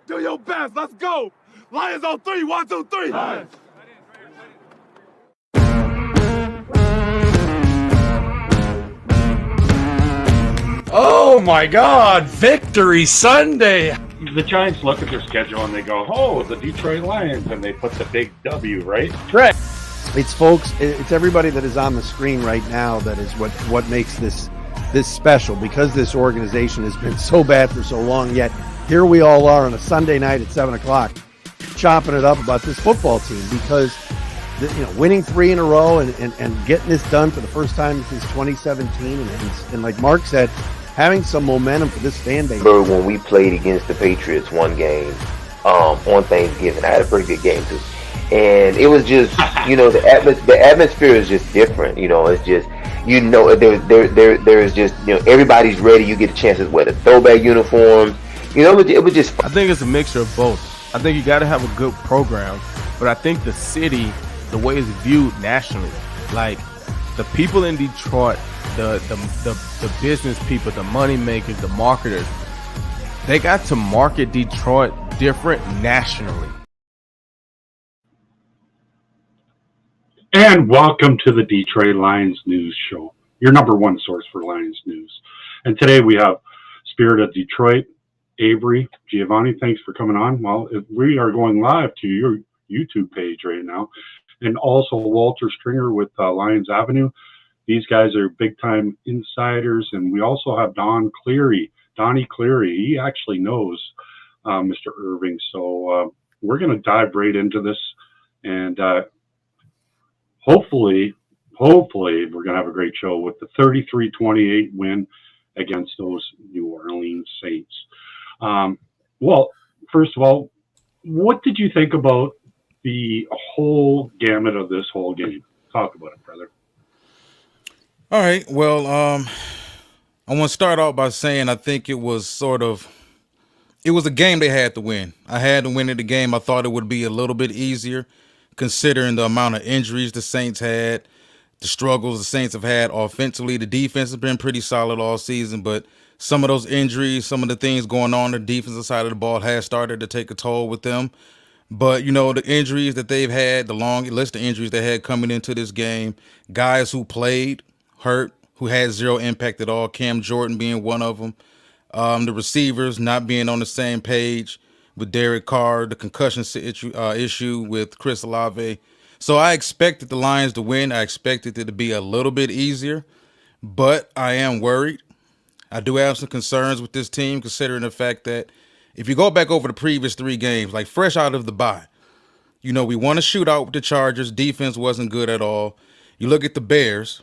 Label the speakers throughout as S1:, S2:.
S1: Do your best. Let's go. Lions on 3. 1, 2, 3. Lions.
S2: Oh my God! Victory Sunday.
S3: The Giants look at their schedule and they go, "Oh, the Detroit Lions," and they put the big W, right?
S2: Correct.
S4: It's folks. It's everybody that is on the screen right now that is what makes this special, because this organization has been so bad for so long. Yet here we all are on a Sunday night at 7 o'clock, chopping it up about this football team, because winning 3 in a row and getting this done for the first time since 2017, and like Mark said, having some momentum for this fan base.
S5: When we played against the Patriots one game on Thanksgiving, I had a pretty good game too, and it was just the atmosphere is just different. It's just there is just everybody's ready. You get a chance to wear the throwback uniforms. It was just fun.
S6: I think it's a mixture of both. I think you got to have a good program, but I think the city, the way it's viewed nationally, like the people in Detroit, the business people, the money makers, the marketers, they got to market Detroit different nationally.
S3: And welcome to the Detroit Lions News Show, your number one source for Lions news. And today we have Spirit of Detroit, Avery, Giovanni. Thanks for coming on. Well, we are going live to your YouTube page right now, and also Walter Stringer with Lions Avenue. These guys are big-time insiders, and we also have Donnie Cleary. He actually knows Mr. Irving, so we're going to dive right into this, and hopefully we're going to have a great show with the 33-28 win against those New Orleans Saints. Well, first of all, what did you think about the whole gamut of this whole game? Talk about it, brother.
S7: All right. Well, I want to start off by saying I think it was a game they had to win. I had to win the game. I thought it would be a little bit easier considering the amount of injuries the Saints had, the struggles the Saints have had offensively. The defense has been pretty solid all season, but some of those injuries, some of the things going on the defensive side of the ball has started to take a toll with them. But, the injuries that they've had, the long list of injuries they had coming into this game, guys who played hurt, who had zero impact at all, Cam Jordan being one of them, the receivers not being on the same page with Derek Carr, the concussion issue with Chris Olave. So I expected the Lions to win. I expected it to be a little bit easier, but I am worried. I do have some concerns with this team, considering the fact that if you go back over the previous 3 games, like fresh out of the bye, we won a shootout with the Chargers. Defense wasn't good at all. You look at the Bears.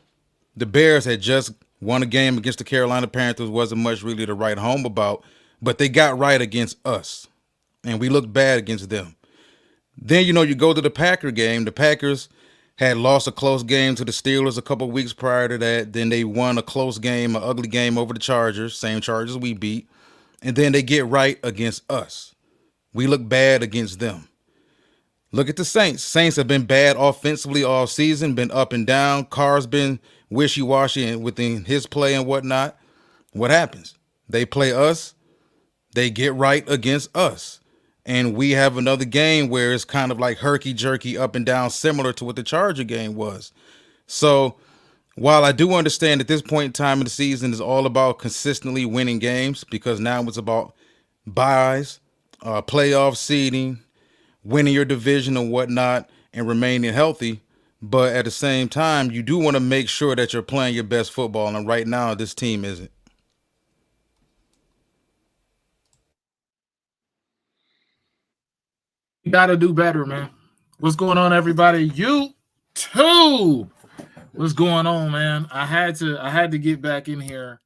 S7: The Bears had just won a game against the Carolina Panthers. Wasn't much really to write home about, but they got right against us, and we looked bad against them. Then, you go to the Packer game. The Packers had lost a close game to the Steelers a couple of weeks prior to that. Then they won a close game, an ugly game over the Chargers, same Chargers we beat. And then they get right against us. We look bad against them. Look at the Saints. Saints have been bad offensively all season, been up and down. Carr's been wishy-washy and within his play and whatnot. What happens? They play us. They get right against us. And we have another game where it's kind of like herky-jerky up and down, similar to what the Charger game was. So while I do understand at this point in time in the season is all about consistently winning games, because now it's about buys, playoff seeding, winning your division and whatnot, and remaining healthy. But at the same time, you do want to make sure that you're playing your best football. And right now, this team isn't.
S8: You got to do better, man. What's going on, everybody? YouTube. What's going on, man? I had to get back in here.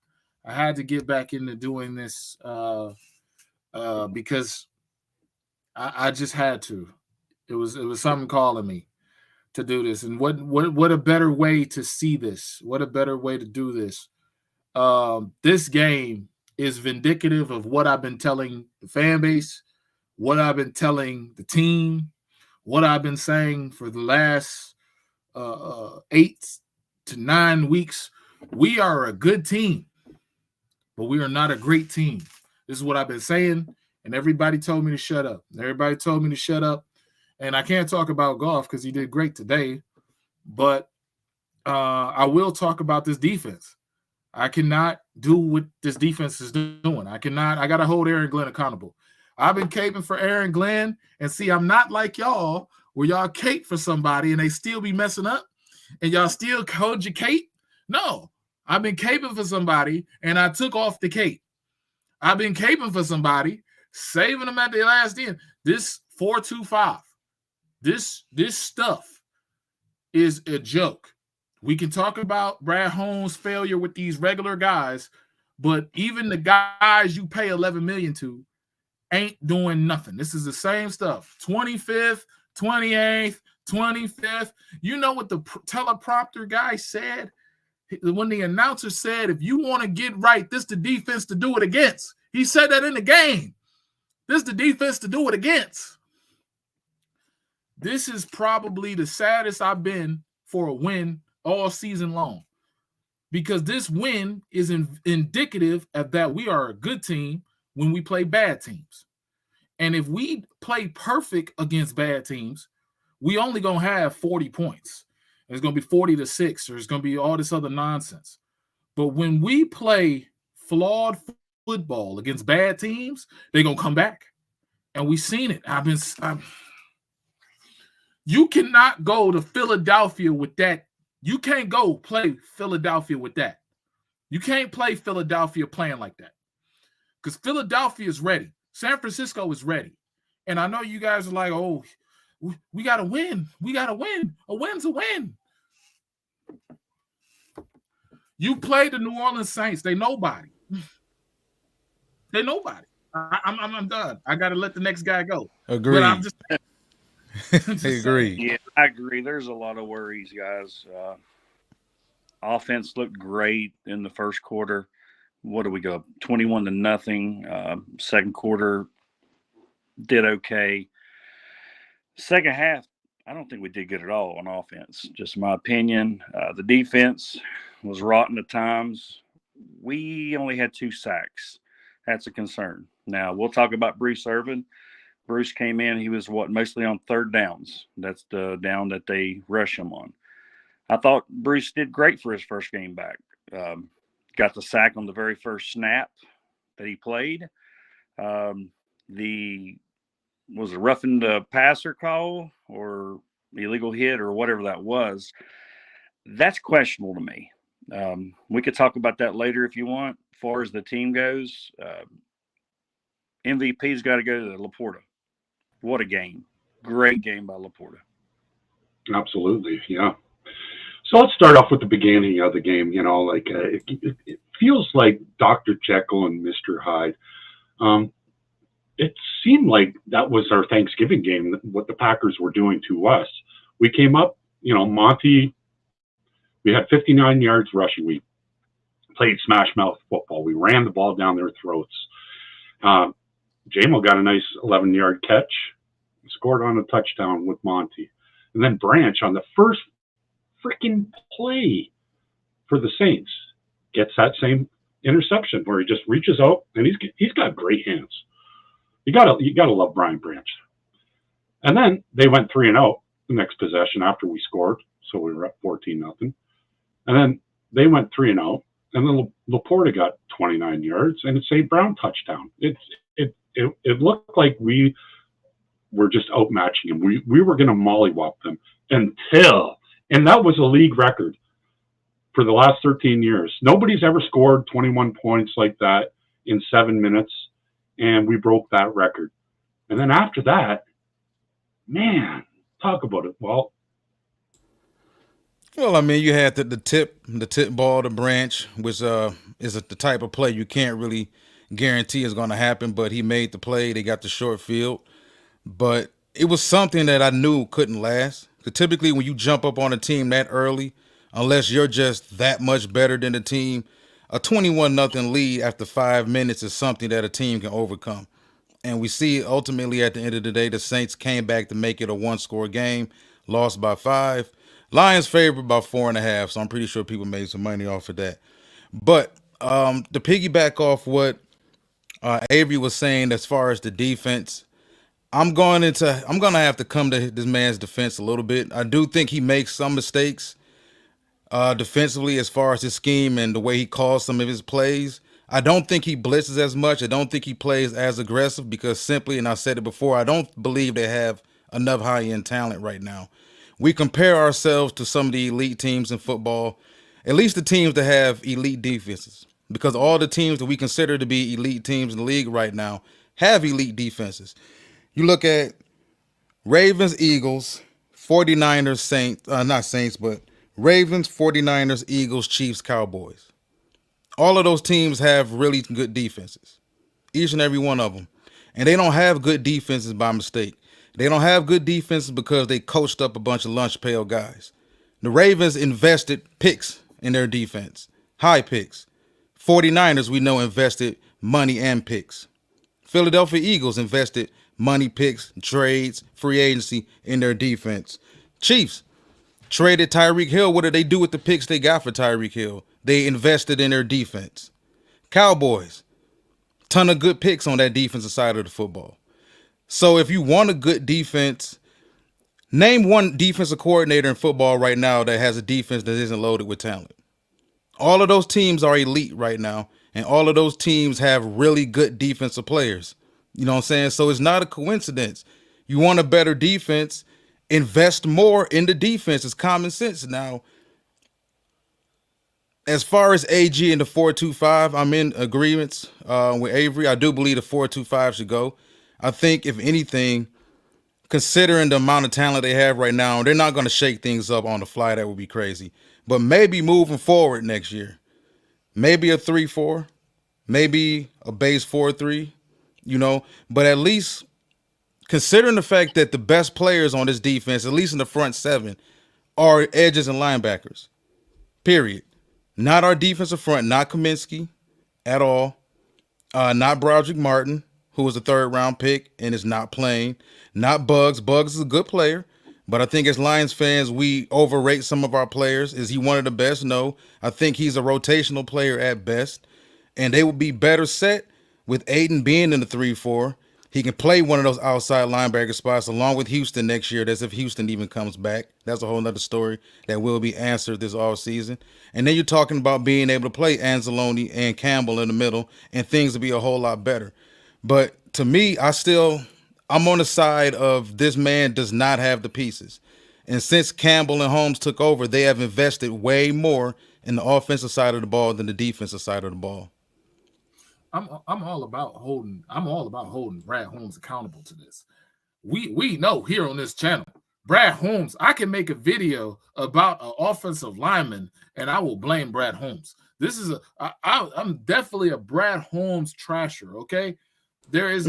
S8: I had to get back into doing this because I just had to. It was something calling me to do this. And what a better way to see this? What a better way to do this? This game is vindicative of what I've been telling the fan base, what I've been telling the team, what I've been saying for the last 8 to 9 weeks. We are a good team, but we are not a great team. This is what I've been saying, and everybody told me to shut up. Everybody told me to shut up, and I can't talk about Goff because he did great today, but I will talk about this defense. I cannot do what this defense is doing. I got to hold Aaron Glenn accountable. I've been caping for Aaron Glenn, and see, I'm not like y'all where y'all cape for somebody and they still be messing up and y'all still hold your cape. No, I've been caping for somebody and I took off the cape. I've been caping for somebody, saving them at the last end. This 4-2-5, this stuff is a joke. We can talk about Brad Holmes' failure with these regular guys, but even the guys you pay $11 million to ain't doing nothing. This is the same stuff. 25th, 28th, 25th. You know what the teleprompter guy said? When the announcer said, if you want to get right, this the defense to do it against. He said that in the game. This is the defense to do it against. This is probably the saddest I've been for a win all season long, because this win is indicative of that we are a good team when we play bad teams. And if we play perfect against bad teams, we only going to have 40 points. It's going to be 40-6, or it's going to be all this other nonsense. But when we play flawed football against bad teams, they're going to come back. And we've seen it. You cannot go to Philadelphia with that. You can't go play Philadelphia with that. You can't play Philadelphia playing like that, because Philadelphia is ready. San Francisco is ready. And I know you guys are like, oh, we got to win. We got to win. A win's a win. You play the New Orleans Saints. They nobody. They nobody. I'm done. I got to let the next guy go.
S7: Agreed.
S8: But I'm just
S7: Agreed.
S9: Yeah, I agree. There's a lot of worries, guys. Offense looked great in the first quarter. What do we go? 21-0. Second quarter did okay. Second half, I don't think we did good at all on offense. Just my opinion. The defense was rotten at times. We only had 2 sacks. That's a concern. Now, we'll talk about Bruce Irvin. Bruce came in. He was mostly on third downs. That's the down that they rush him on. I thought Bruce did great for his first game back. Got the sack on the very first snap that he played. Was a roughing the passer call or illegal hit or whatever that was. That's questionable to me. We could talk about that later if you want. As far as the team goes, MVP's got to go to Laporta. What a game. Great game by Laporta.
S3: Absolutely, yeah. So let's start off with the beginning of the game. You know, like it feels like Dr. Jekyll and Mr. Hyde. It seemed like that was our Thanksgiving game, what the Packers were doing to us. We came up, you know, Monty, we had 59 yards rushing. We played smash mouth football. We ran the ball down their throats. Jamo got a nice 11-yard catch, scored on a touchdown with Monty. And then Branch on the first freaking play for the Saints gets that same interception where he just reaches out, and he's got great hands. You gotta love Brian Branch. And then they went 3-0 the next possession after we scored, so we were up 14-0. And then they went 3-0, and then Laporta got 29 yards and a St. Brown touchdown. It looked like we were just outmatching them. We were going to mollywop them and that was a league record for the last 13 years. Nobody's ever scored 21 points like that in 7 minutes, and we broke that record. And then after that, man, talk about it. Well,
S7: I mean, you had the tip ball to Branch, which is the type of play you can't really guarantee is going to happen, but he made the play. They got the short field. But it was something that I knew couldn't last. Because typically when you jump up on a team that early, unless you're just that much better than the team, a 21-0 lead after 5 minutes is something that a team can overcome. And we see ultimately at the end of the day, the Saints came back to make it a 1-score game, lost by 5. Lions favored by 4.5, so I'm pretty sure people made some money off of that. But to piggyback off what Avery was saying as far as the defense, I'm gonna have to come to this man's defense a little bit. I do think he makes some mistakes defensively as far as his scheme and the way he calls some of his plays. I don't think he blitzes as much. I don't think he plays as aggressive because simply, and I said it before, I don't believe they have enough high-end talent right now. We compare ourselves to some of the elite teams in football, at least the teams that have elite defenses, because all the teams that we consider to be elite teams in the league right now have elite defenses. You look at Ravens, Eagles, 49ers, Saints, not Saints, but Ravens, 49ers, Eagles, Chiefs, Cowboys. All of those teams have really good defenses, each and every one of them. And they don't have good defenses by mistake. They don't have good defenses because they coached up a bunch of lunch pail guys. The Ravens invested picks in their defense, high picks. 49ers, we know, invested money and picks. Philadelphia Eagles invested money, picks, trades, free agency in their defense. Chiefs traded Tyreek Hill. What did they do with the picks they got for Tyreek Hill? They invested in their defense. Cowboys, ton of good picks on that defensive side of the football. So if you want a good defense, name one defensive coordinator in football right now that has a defense that isn't loaded with talent. All of those teams are elite right now, and all of those teams have really good defensive players. You know what I'm saying? So it's not a coincidence. You want a better defense, invest more in the defense. It's common sense. Now, as far as AG and the 4-2-5, I'm in agreement with Avery. I do believe the 4-2-5 should go. I think, if anything, considering the amount of talent they have right now, they're not going to shake things up on the fly. That would be crazy. But maybe moving forward next year, maybe a 3-4, maybe a base 4-3, you know. But at least considering the fact that the best players on this defense, at least in the front seven, are edges and linebackers, period. Not our defensive front, not Kaminsky at all, not Broderick Martin, who was a third-round pick and is not playing, not Bugs. Bugs is a good player, but I think as Lions fans, we overrate some of our players. Is he one of the best? No. I think he's a rotational player at best, and they would be better set with Aiden being in the 3-4. He can play one of those outside linebacker spots along with Houston next year. That's if Houston even comes back. That's a whole nother story that will be answered this offseason. And then you're talking about being able to play Anzalone and Campbell in the middle, and things will be a whole lot better. But to me, I'm on the side of this man does not have the pieces. And since Campbell and Holmes took over, they have invested way more in the offensive side of the ball than the defensive side of the ball.
S8: I'm all about holding Brad Holmes accountable to this. We know here on this channel, Brad Holmes, I can make a video about an offensive lineman and I will blame Brad Holmes. I'm definitely a Brad Holmes trasher, okay? There is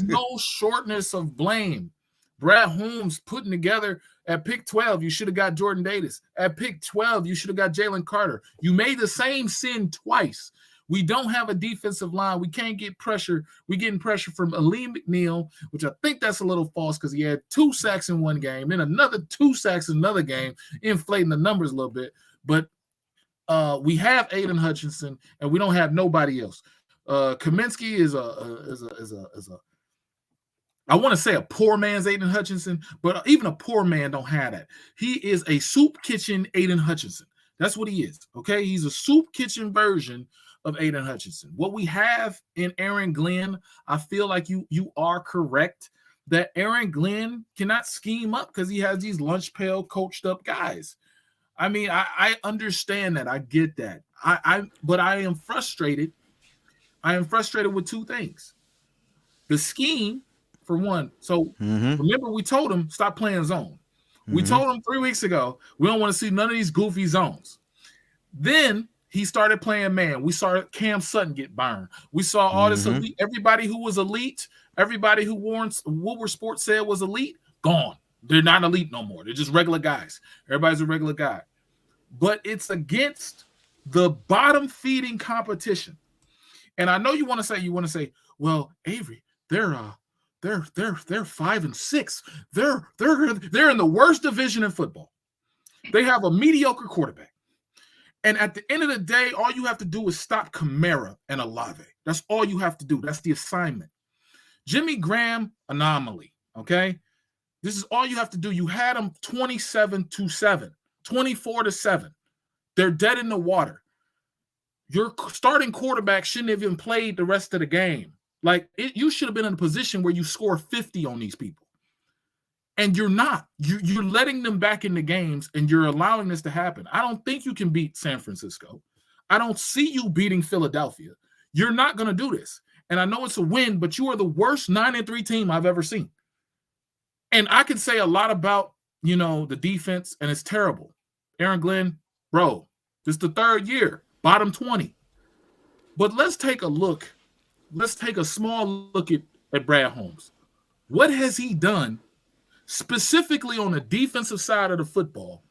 S8: no shortness of blame. Brad Holmes putting together at pick 12, you should have got Jordan Davis. At pick 12, you should have got Jalen Carter. You made the same sin twice. We don't have a defensive line. We can't get pressure. We're getting pressure from Aleem McNeil, which I think that's a little false because he had 2 sacks in one game, then another 2 sacks in another game, inflating the numbers a little bit. But we have Aiden Hutchinson, and we don't have nobody else. Kaminsky is a I want to say a poor man's Aiden Hutchinson, but even a poor man don't have that. He is a soup kitchen Aiden Hutchinson. That's what he is. Okay, he's a soup kitchen version of Aiden Hutchinson. What we have in Aaron Glenn, I feel like you are correct that Aaron Glenn cannot scheme up because he has these lunch pail coached up guys. I mean, I understand that. I get that. But I am frustrated. I am frustrated with 2 things. The scheme, for one. So remember, we told him stop playing zone. We told him 3 weeks ago we don't want to see none of these goofy zones. Then he started playing man. We saw Cam Sutton get burned. We saw all this elite. Everybody who was elite, everybody who Woodward Sports said was elite, gone. They're not elite no more. They're just regular guys. Everybody's a regular guy. But it's against the bottom feeding competition. And I know you want to say, well, Avery, they're 5-6. They're in the worst division in football. They have a mediocre quarterback. And at the end of the day, all you have to do is stop Kamara and Olave. That's all you have to do. That's the assignment. Jimmy Graham, anomaly, okay? This is all you have to do. You had them 27-7, 24-7. They're dead in the water. Your starting quarterback shouldn't have even played the rest of the game. Like, you should have been in a position where you score 50 on these people. And you're not. You're letting them back into games, and you're allowing this to happen. I don't think you can beat San Francisco. I don't see you beating Philadelphia. You're not going to do this. And I know it's a win, but you are the worst 9-3 team I've ever seen. And I can say a lot about, the defense, and it's terrible. Aaron Glenn, bro, this is the third year, bottom 20. But let's take a look. Let's take a small look at Brad Holmes. What has he done specifically on the defensive side of the football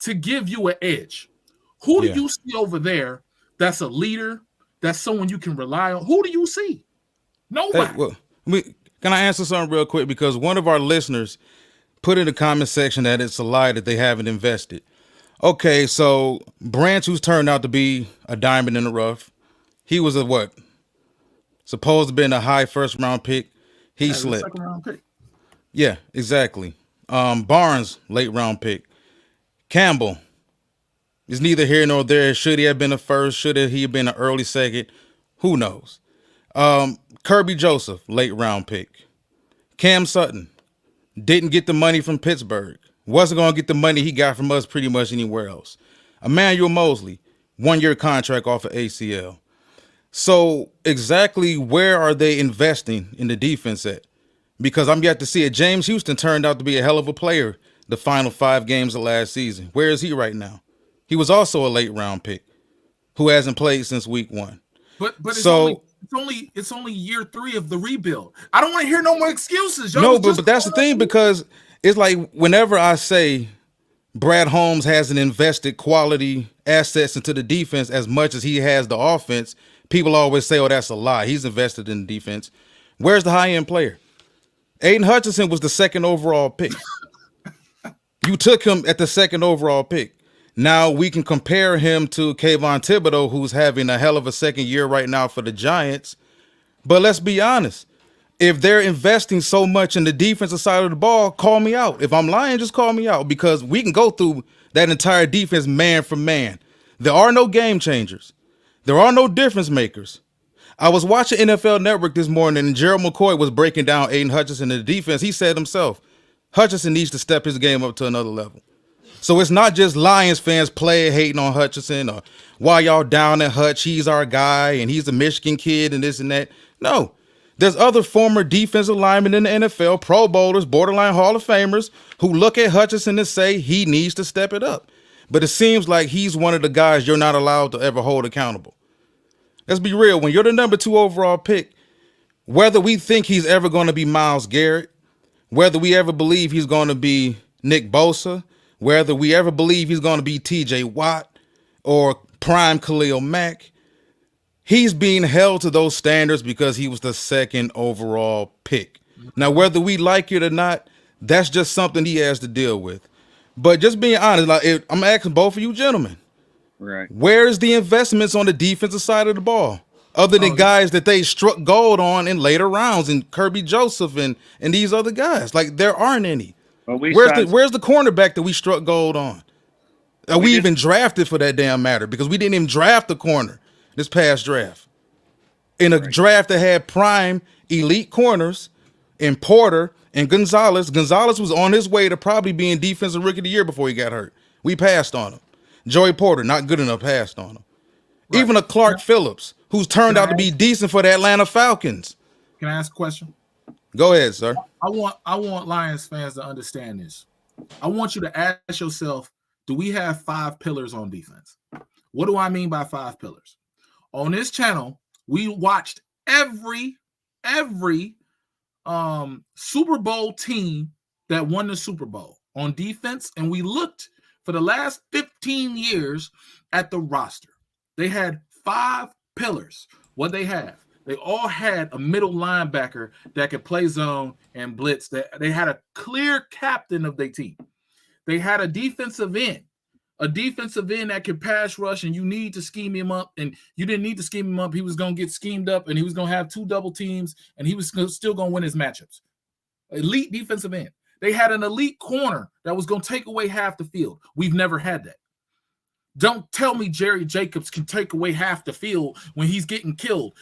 S8: to give you an edge? Who do you see over there that's a leader, that's someone you can rely on? Who do you see? Nobody.
S7: Hey, well, can I answer something real quick? Because one of our listeners put in the comment section that it's a lie that they haven't invested. Okay, so Branch, who's turned out to be a diamond in the rough, he was supposed to have been a high first-round pick. He slipped.
S8: Second-round pick.
S7: Yeah, exactly. Barnes, late-round pick. Campbell is neither here nor there. Should he have been a first? Should he have been an early second? Who knows? Kirby Joseph, late-round pick. Cam Sutton didn't get the money from Pittsburgh. Wasn't going to get the money he got from us pretty much anywhere else. Emmanuel Mosley, 1-year contract off of ACL. So exactly where are they investing in the defense at? Because I'm yet to see it. James Houston turned out to be a hell of a player the final 5 games of last season. Where is he right now? He was also a late-round pick who hasn't played since week 1.
S8: But it's only year 3 of the rebuild. I don't want to hear no more excuses.
S7: No, but that's the thing, because it's like whenever I say Brad Holmes hasn't invested quality assets into the defense as much as he has the offense, people always say, oh, that's a lie. He's invested in the defense. Where's the high-end player? Aiden Hutchinson was the 2nd overall pick. You took him at the 2nd overall pick. Now we can compare him to Kayvon Thibodeau, who's having a hell of a second year right now for the Giants. But let's be honest. If they're investing so much in the defensive side of the ball, call me out. If I'm lying, just call me out, because we can go through that entire defense man for man. There are no game changers. There are no difference makers. I was watching NFL Network this morning, and Gerald McCoy was breaking down Aiden Hutchinson and the defense. He said himself, Hutchinson needs to step his game up to another level. So it's not just Lions fans hating on Hutchinson, or why y'all down at Hutch, he's our guy and he's a Michigan kid and this and that. No, there's other former defensive linemen in the NFL, Pro Bowlers, borderline Hall of Famers, who look at Hutchinson and say he needs to step it up. But it seems like he's one of the guys you're not allowed to ever hold accountable. Let's be real. When you're the number 2 overall pick, whether we think he's ever going to be Myles Garrett, whether we ever believe he's going to be Nick Bosa, whether we ever believe he's going to be TJ Watt or prime Khalil Mack, he's being held to those standards because he was the 2nd overall pick. Now, whether we like it or not, that's just something he has to deal with. But just being honest, I'm asking both of you gentlemen,
S9: right?
S7: Where's the investments on the defensive side of the ball? Other than guys that they struck gold on in later rounds, and Kirby Joseph and these other guys. Like, there aren't any.
S9: Well,
S7: where's the cornerback that we struck gold on? We even drafted, for that damn matter, because we didn't even draft the corner this past draft. In a draft that had prime elite corners in Porter and Gonzalez. Gonzalez was on his way to probably being defensive rookie of the year before he got hurt. We passed on him. Joey Porter, not good enough, passed on him. Right. Even a Clark Phillips, who's turned out to be decent for the Atlanta Falcons.
S8: Can I ask a question?
S7: Go ahead, sir.
S8: I want Lions fans to understand this. I want you to ask yourself, do we have 5 pillars on defense? What do I mean by 5 pillars? On this channel, we watched every Super Bowl team that won the Super Bowl on defense, and we looked for the last 15 years at the roster. They had 5 pillars. What they have? They all had a middle linebacker that could play zone and blitz. They had a clear captain of their team. They had a defensive end, A defensive end that can pass rush, and you need to scheme him up, and you didn't need to scheme him up. He was going to get schemed up, and he was going to have 2 double teams, and he was still going to win his matchups. Elite defensive end. They had an elite corner that was going to take away half the field. We've never had that. Don't tell me Jerry Jacobs can take away half the field when he's getting killed.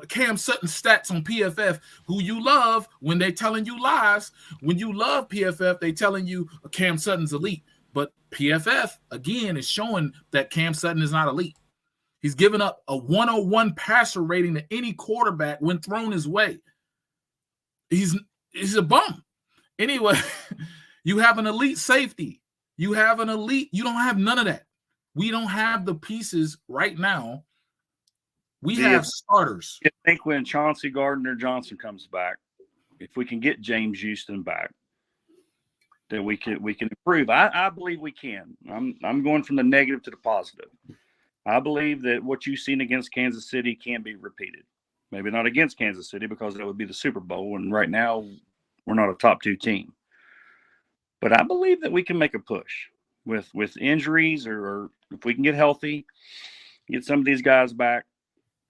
S8: Cam Sutton's stats on PFF, who you love when they're telling you lies. When you love PFF, they telling you Cam Sutton's elite. But PFF, again, is showing that Cam Sutton is not elite. He's given up a 101 passer rating to any quarterback when thrown his way. He's a bum. Anyway, you have an elite safety. You have an elite. You don't have none of that. We don't have the pieces right now. We have starters.
S9: I think when Chauncey Gardner-Johnson comes back, if we can get James Houston back, then we can improve. I believe we can. I'm going from the negative to the positive. I believe that what you've seen against Kansas City can be repeated. Maybe not against Kansas City because that would be the Super Bowl, and right now we're not a top 2 team. But I believe that we can make a push with injuries or if we can get healthy, get some of these guys back.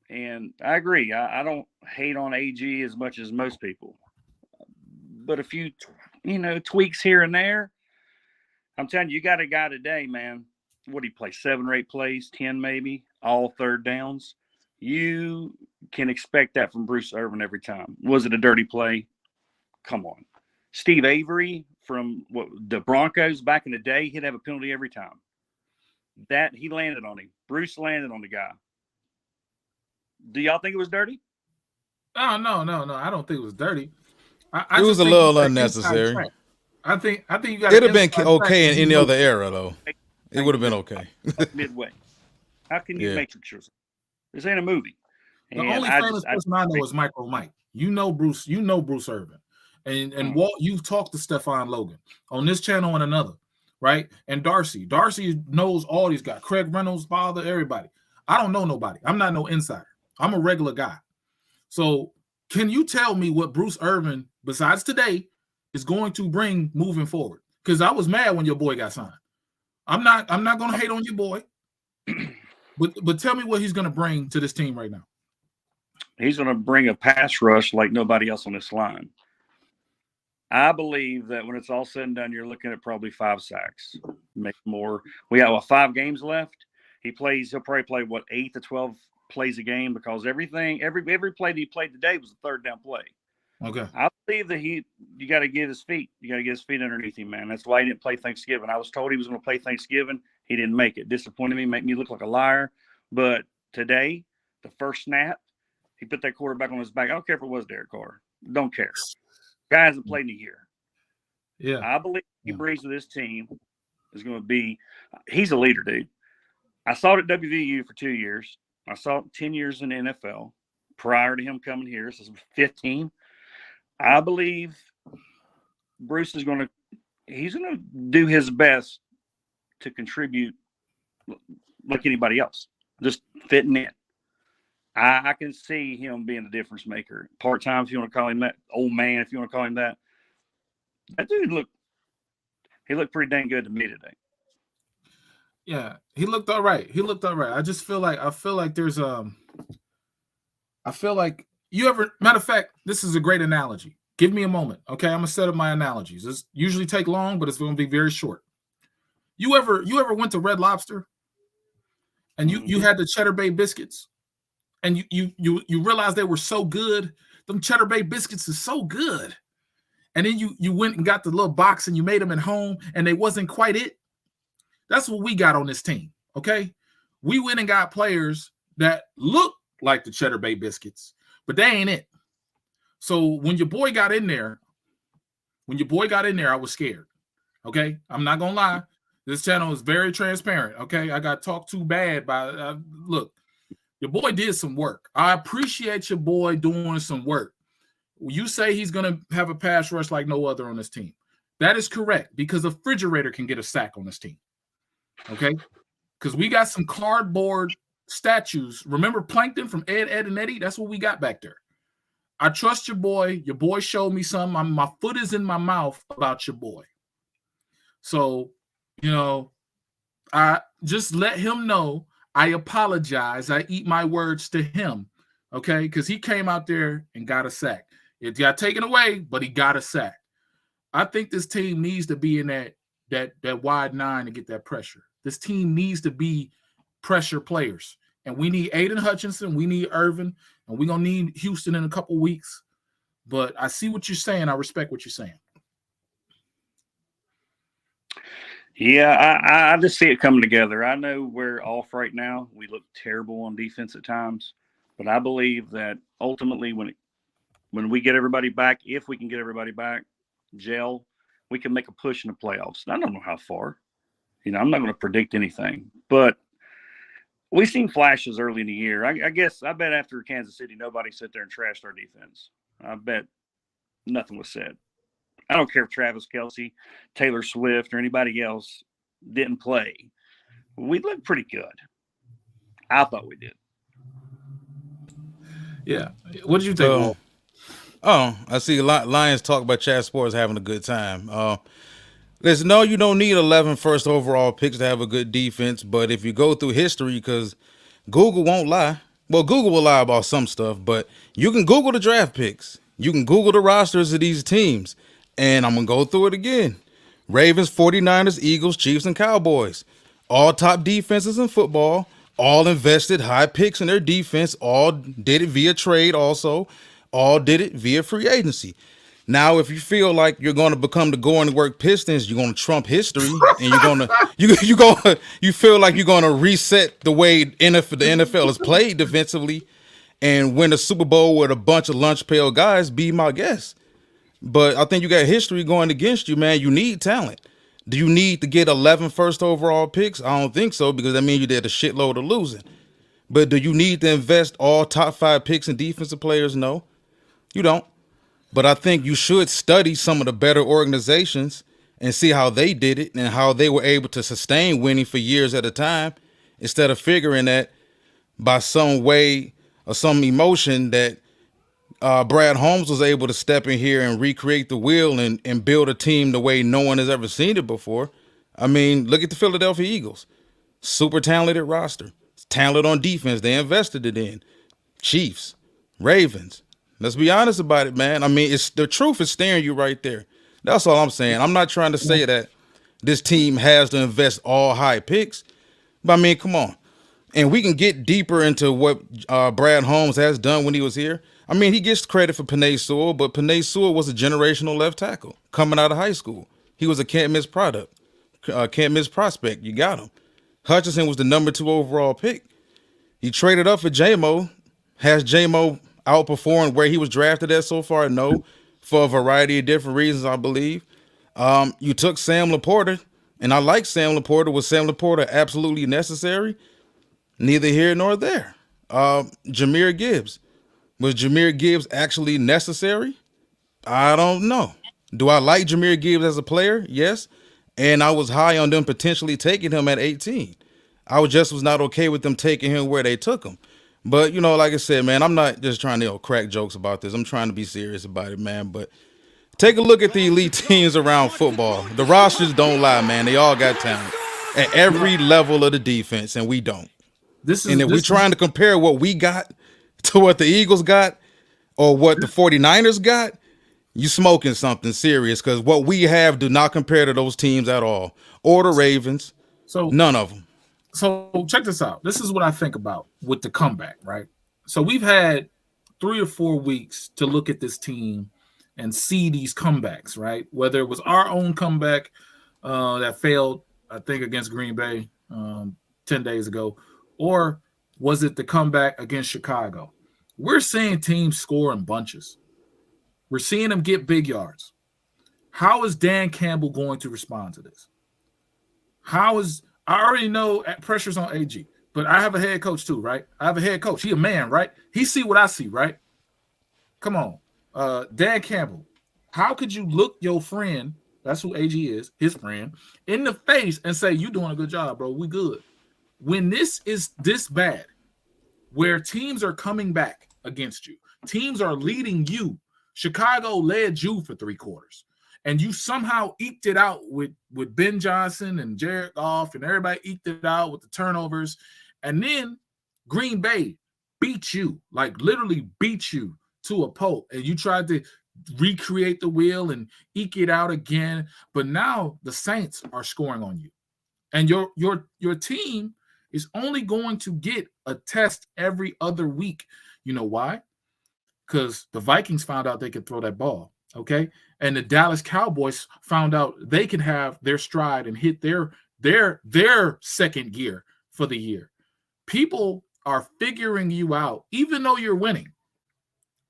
S9: And I agree. I don't hate on AG as much as most people. But a few, tweaks here and there. I'm telling you, you got a guy today, man. What do you play? 7 or 8 plays, 10 maybe, all third downs. You can expect that from Bruce Irvin every time. Was it a dirty play? Come on. Steve Avery from the Broncos back in the day, he'd have a penalty every time. That he landed on him. Bruce landed on the guy. Do y'all think it was dirty?
S8: Oh, no. I don't think it was dirty.
S7: It was a little unnecessary.
S8: I think you got.
S7: It'd have been okay in any other era, though. It would have been okay.
S9: Midway. How can you matrix yourself? This ain't a movie.
S8: The only famous person I know is Micro Mike. You know Bruce Irvin. And Walt, you've talked to Stephon Logan on this channel and another, right? And Darcy knows all these guys. Craig Reynolds, father, everybody. I don't know nobody. I'm not no insider. I'm a regular guy. So can you tell me what Bruce Irvin, besides today, is going to bring moving forward? Because I was mad when your boy got signed. I'm not going to hate on your boy, but tell me what he's going to bring to this team right now.
S9: He's going to bring a pass rush like nobody else on this line. I believe that when it's all said and done, you're looking at probably 5 sacks, maybe more. We have 5 games left. He'll probably play 8 to 12 plays a game because every play that he played today was a third down play.
S8: Okay.
S9: I believe that you got to get his feet. You got to get his feet underneath him, man. That's why he didn't play Thanksgiving. I was told he was going to play Thanksgiving. He didn't make it. Disappointed me, made me look like a liar. But today, the first snap, he put that quarterback on his back. I don't care if it was Derek Carr. Don't care. Guy hasn't played in a year.
S8: Yeah.
S9: I believe he brings to this team is going to be – he's a leader, dude. I saw it at WVU for 2 years. I saw it 10 years in the NFL prior to him coming here. This is 15. I believe Bruce is going to do his best to contribute like anybody else, just fitting in. I can see him being a difference maker. Part-time, if you want to call him that. Old man, if you want to call him that. That dude looked pretty dang good to me today.
S8: Yeah, he looked all right. I just feel like there's matter of fact, this is a great analogy. Give me a moment, okay? I'm gonna set up my analogies. This usually take long, but it's gonna be very short. You ever went to Red Lobster and you had the Cheddar Bay biscuits and you realized they were so good. Them Cheddar Bay biscuits is so good. And then you went and got the little box and you made them at home and they wasn't quite it. That's what we got on this team, okay? We went and got players that look like the Cheddar Bay biscuits, but they ain't it. So when your boy got in there, I was scared, okay? I'm not going to lie. This channel is very transparent, okay? I got talked too bad by look, your boy did some work. I appreciate your boy doing some work. You say he's going to have a pass rush like no other on this team. That is correct because a refrigerator can get a sack on this team. Okay, because we got some cardboard statues. Remember Plankton from Ed, and Eddie? That's what we got back there. I trust your boy. Your boy showed me something. My foot is in my mouth about your boy. So, Just let him know I apologize. I eat my words to him, okay? Because he came out there and got a sack. It got taken away, but he got a sack. I think this team needs to be in that wide nine to get that pressure. This team needs to be pressure players. And we need Aiden Hutchinson, we need Irvin, and we're going to need Houston in a couple weeks. But I see what you're saying. I respect what you're saying.
S9: Yeah, I just see it coming together. I know we're off right now. We look terrible on defense at times. But I believe that ultimately when we get everybody back, if we can get everybody back, gel, we can make a push in the playoffs. I don't know how far. I'm not going to predict anything. But we've seen flashes early in the year. I bet after Kansas City, nobody sat there and trashed our defense. I bet nothing was said. I don't care if Travis Kelce, Taylor Swift, or anybody else didn't play. We looked pretty good. I thought we did.
S8: Yeah. What did you think, Walt?
S7: I see Lions talk about Chad Sports having a good time. Listen, no, you don't need 11 first overall picks to have a good defense, but if you go through history, because Google won't lie. Well, Google will lie about some stuff, but you can Google the draft picks. You can Google the rosters of these teams. And I'm going to go through it again. Ravens, 49ers, Eagles, Chiefs, and Cowboys. All top defenses in football. All invested high picks in their defense. All did it via trade also. All did it via free agency. Now, if you feel like you're going to become the going to work Pistons, you're going to trump history, and you feel like you're going to reset the way the NFL is played defensively and win a Super Bowl with a bunch of lunch pail guys, be my guest. But I think you got history going against you, man. You need talent. Do you need to get 11 first overall picks? I don't think so, because that means you did a shitload of losing. But do you need to invest all top 5 picks in defensive players? No, you don't. But I think you should study some of the better organizations and see how they did it and how they were able to sustain winning for years at a time, instead of figuring that by some way or some emotion that Brad Holmes was able to step in here and recreate the wheel and build a team the way no one has ever seen it before. I mean, look at the Philadelphia Eagles. Super talented roster. Talent on defense. They invested it in. Chiefs, Ravens. Let's be honest about it, man. I mean, it's the truth is staring you right there. That's all I'm saying. I'm not trying to say that this team has to invest all high picks. But, I mean, come on. And we can get deeper into what Brad Holmes has done when he was here. I mean, he gets credit for Penei Sewell, but Penei Sewell was a generational left tackle coming out of high school. He was a can't-miss product, can't-miss prospect. You got him. Hutchinson was the number 2 overall pick. He traded up for J-Mo. Has J-Mo outperformed where he was drafted at so far? No, for a variety of different reasons, I believe. You took Sam Laporta, and I like Sam Laporta. Was Sam Laporta absolutely necessary? Neither here nor there. Jahmyr Gibbs. Was Jahmyr Gibbs actually necessary? I don't know. Do I like Jahmyr Gibbs as a player? Yes. And I was high on them potentially taking him at 18. I was not okay with them taking him where they took him. But, like I said, man, I'm not just trying to crack jokes about this. I'm trying to be serious about it, man. But take a look at the elite teams around football. The rosters don't lie, man. They all got talent at every level of the defense, and we don't. And if we're trying to compare what we got to what the Eagles got or what the 49ers got, you smoking something serious, because what we have do not compare to those teams at all, or the Ravens. So none of them.
S8: So check this out. This is what I think about with the comeback, right? So we've had 3 or 4 weeks to look at this team and see these comebacks, right? Whether it was our own comeback that failed, I think, against Green Bay 10 days ago, or was it the comeback against Chicago? We're seeing teams score in bunches. We're seeing them get big yards. How is Dan Campbell going to respond to this? I already know pressure's on AG, but I have a head coach too, right? I have a head coach. He a man, right? He see what I see, right? Come on. Dan Campbell, how could you look your friend, that's who AG is, his friend, in the face and say, you doing a good job, bro, we good. When this is this bad, where teams are coming back against you, teams are leading you. Chicago led you for 3 quarters. and you somehow eked it out with Ben Johnson and Jared Goff, and everybody eked it out with the turnovers, and then Green Bay beat you, like literally beat you to a pulp, and you tried to recreate the wheel and eke it out again. But now the Saints are scoring on you, and your team is only going to get a test every other week. You know why? Because the Vikings found out they could throw that ball, okay? And the Dallas Cowboys found out they could have their stride and hit their second gear for the year. People are figuring you out, even though you're winning.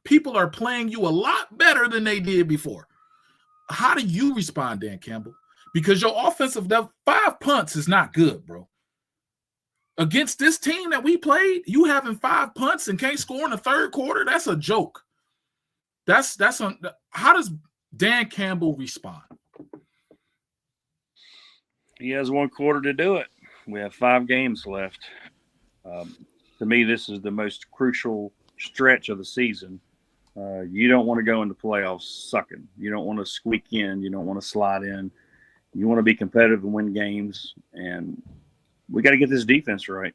S8: People are playing you a lot better than they did before. How do you respond, Dan Campbell? Because your offensive 5 punts is not good, bro. Against this team that we played, you having 5 punts and can't score in the third quarter, that's a joke. That's how does Dan Campbell respond?
S9: He has 1 quarter to do it. We have 5 games left. To me, this is the most crucial stretch of the season. You don't want to go into playoffs sucking. You don't want to squeak in. You don't want to slide in. You want to be competitive and win games, and we got to get this defense right.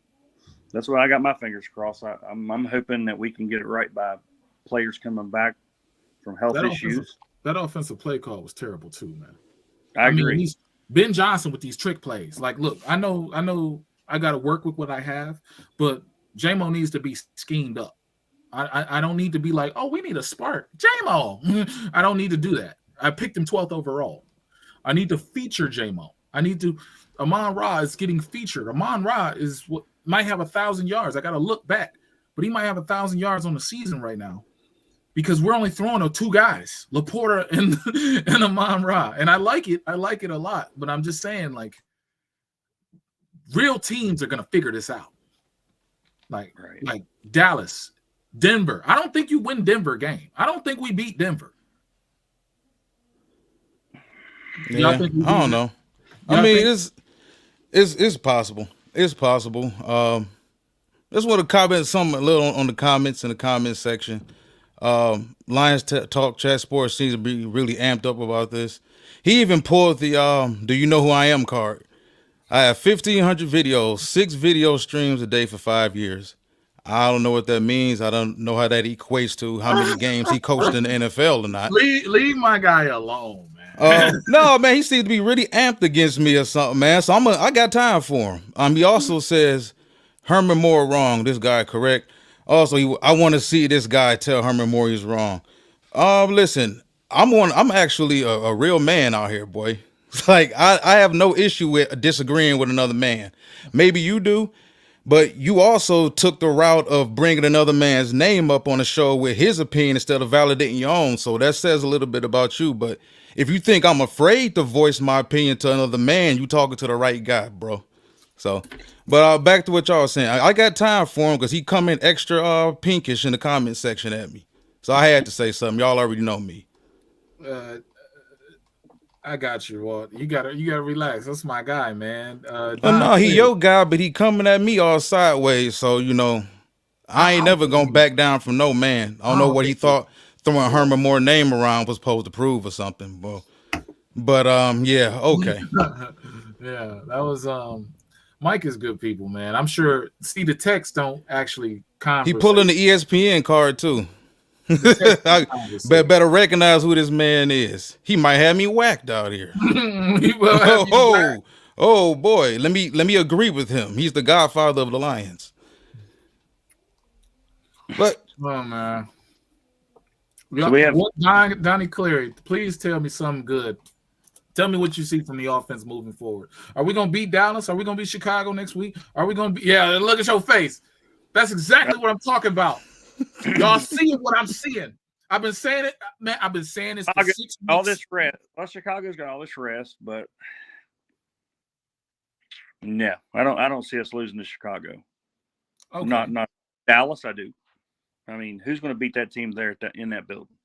S9: That's why I got my fingers crossed. I'm hoping that we can get it right by players coming back from health issues.
S8: That offensive play call was terrible too, man.
S9: I agree.
S8: Mean, Ben Johnson with these trick plays. Like, look, I know I got to work with what I have, but J-Mo needs to be schemed up. I don't need to be like, oh, we need a spark. J-Mo. I don't need to do that. I picked him 12th overall. I need to feature J-Mo. Amon-Ra is getting featured. Amon-Ra is what might have 1,000 yards. I got to look back, but he might have 1,000 yards on the season right now because we're only throwing 2 guys, Laporta and Amon-Ra. And I like it. I like it a lot, but I'm just saying, like, real teams are going to figure this out. Like Dallas, Denver. I don't think you win Denver game. I don't think we beat Denver.
S7: Yeah, I don't know. I mean, it's possible. It's possible. Just want to comment something a little on the comments in the comment section. Lions Talk Chat Sports seems to be really amped up about this. He even pulled the "Do you know who I am?" card. I have 1,500 videos, 6 video streams a day for 5 years. I don't know what that means. I don't know how that equates to how many games he coached in the NFL or not.
S8: Leave my guy alone.
S7: No, man, he seems to be really amped against me or something, man. So I got time for him. He also says Herman Moore wrong. This guy correct. Also, I want to see this guy tell Herman Moore he's wrong. Listen, I'm actually a real man out here, boy. It's like I have no issue with disagreeing with another man. Maybe you do, but you also took the route of bringing another man's name up on the show with his opinion instead of validating your own. So that says a little bit about you. But if you think I'm afraid to voice my opinion to another man, you talking to the right guy, bro. So, but back to what y'all was saying. I got time for him because he come in extra pinkish in the comment section at me. So I had to say something. Y'all already know me.
S8: I got you, Walt. You gotta relax. That's my guy, man.
S7: No, he your guy, but he coming at me all sideways. So I ain't never gonna back down from no man. I don't know what he thought throwing Herman Moore name around was supposed to prove or something, bro. But yeah, okay.
S8: Yeah, that was Mike is good people, man. I'm sure. See, the text don't actually converse.
S7: He pulling the ESPN card too. Better recognize who this man is. He might have me whacked out here. Oh boy, let me agree with him. He's the godfather of the Lions. But
S8: oh man,
S9: so we have
S8: Donnie Cleary. Please tell me something good. Tell me what you see from the offense moving forward. Are we gonna beat Dallas? Are we gonna beat Chicago next week? Are we gonna be? Yeah, look at your face. That's exactly what I'm talking about. Y'all seeing what I'm seeing. I've been saying it, man. I've been saying this for 6 weeks.
S9: All this rest. Well, Chicago's got all this rest, but no, I don't see us losing to Chicago.
S8: Okay.
S9: Not Dallas. I do. I mean, who's going to beat that team there in that building?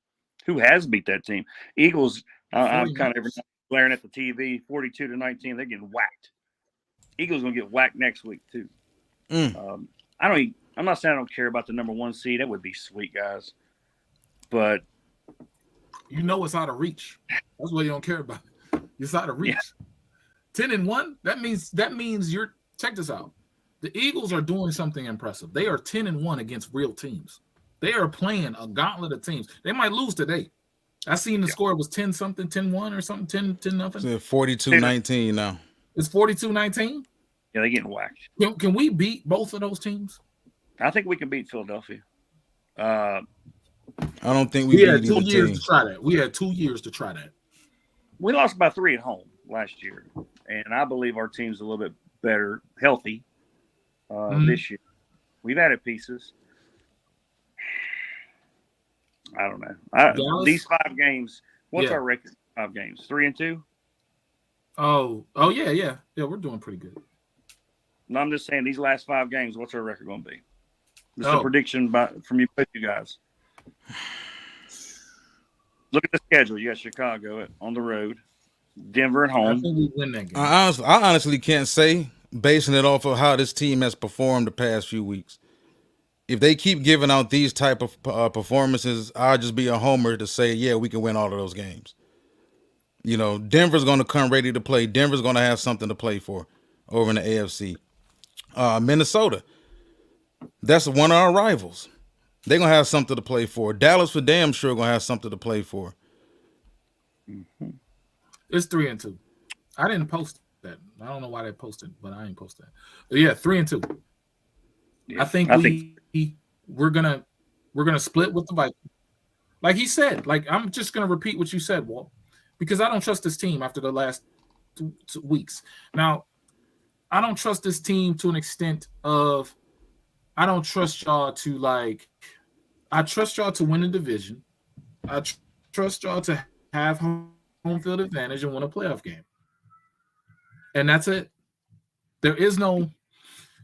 S9: Who has beat that team? Eagles. I'm kind of glaring at the TV. 42-19. They're getting whacked. Eagles going to get whacked next week too. I'm not saying I don't care about the number 1 seed. That would be sweet, guys. But
S8: You know it's out of reach. That's what you don't care about. It's out of reach.
S9: Yeah.
S8: 10-1. That means you're check this out. The Eagles are doing something impressive. They are 10-1 against real teams. They are playing a gauntlet of teams. They might lose today. I seen the score was 10 something, 10-1 or something, 10 nothing.
S7: It's 42-19 now.
S8: It's 42-19.
S9: Yeah, they're getting whacked.
S8: Can we beat both of those teams?
S9: I think we can beat Philadelphia.
S7: I don't think we
S8: had
S7: beat
S8: 2
S7: either
S8: years
S7: team.
S8: to try that. We had 2 years to try that.
S9: We lost by 3 at home last year, and I believe our team's a little bit better, healthy this year. We've added pieces. I don't know. These 5 games. What's our record? 5 games, 3-2.
S8: Oh yeah. We're doing pretty good.
S9: No, I'm just saying these last 5 games. What's our record going to be? This is a prediction from you guys. Look at the schedule. You got Chicago on the road, Denver at home.
S8: I think we win that game.
S7: I honestly can't say, basing it off of how this team has performed the past few weeks. If they keep giving out these type of performances, I'll just be a homer to say, yeah, we can win all of those games. You know, Denver's going to come ready to play. Denver's going to have something to play for over in the AFC. Minnesota, that's one of our rivals. They're going to have something to play for. Dallas for damn sure going to have something to play for.
S8: Mm-hmm. It's 3-2. I didn't post that. I don't know why they posted, but I ain't post that. But yeah, 3-2. Yeah, I think we're gonna split with the Vikings. Like he said, like I'm just gonna repeat what you said, Walt, because I don't trust this team after the last 2 weeks. Now, I don't trust this team to an extent of I don't trust y'all to I trust y'all to win the division. I trust y'all to have home field advantage and win a playoff game. And that's it. There is no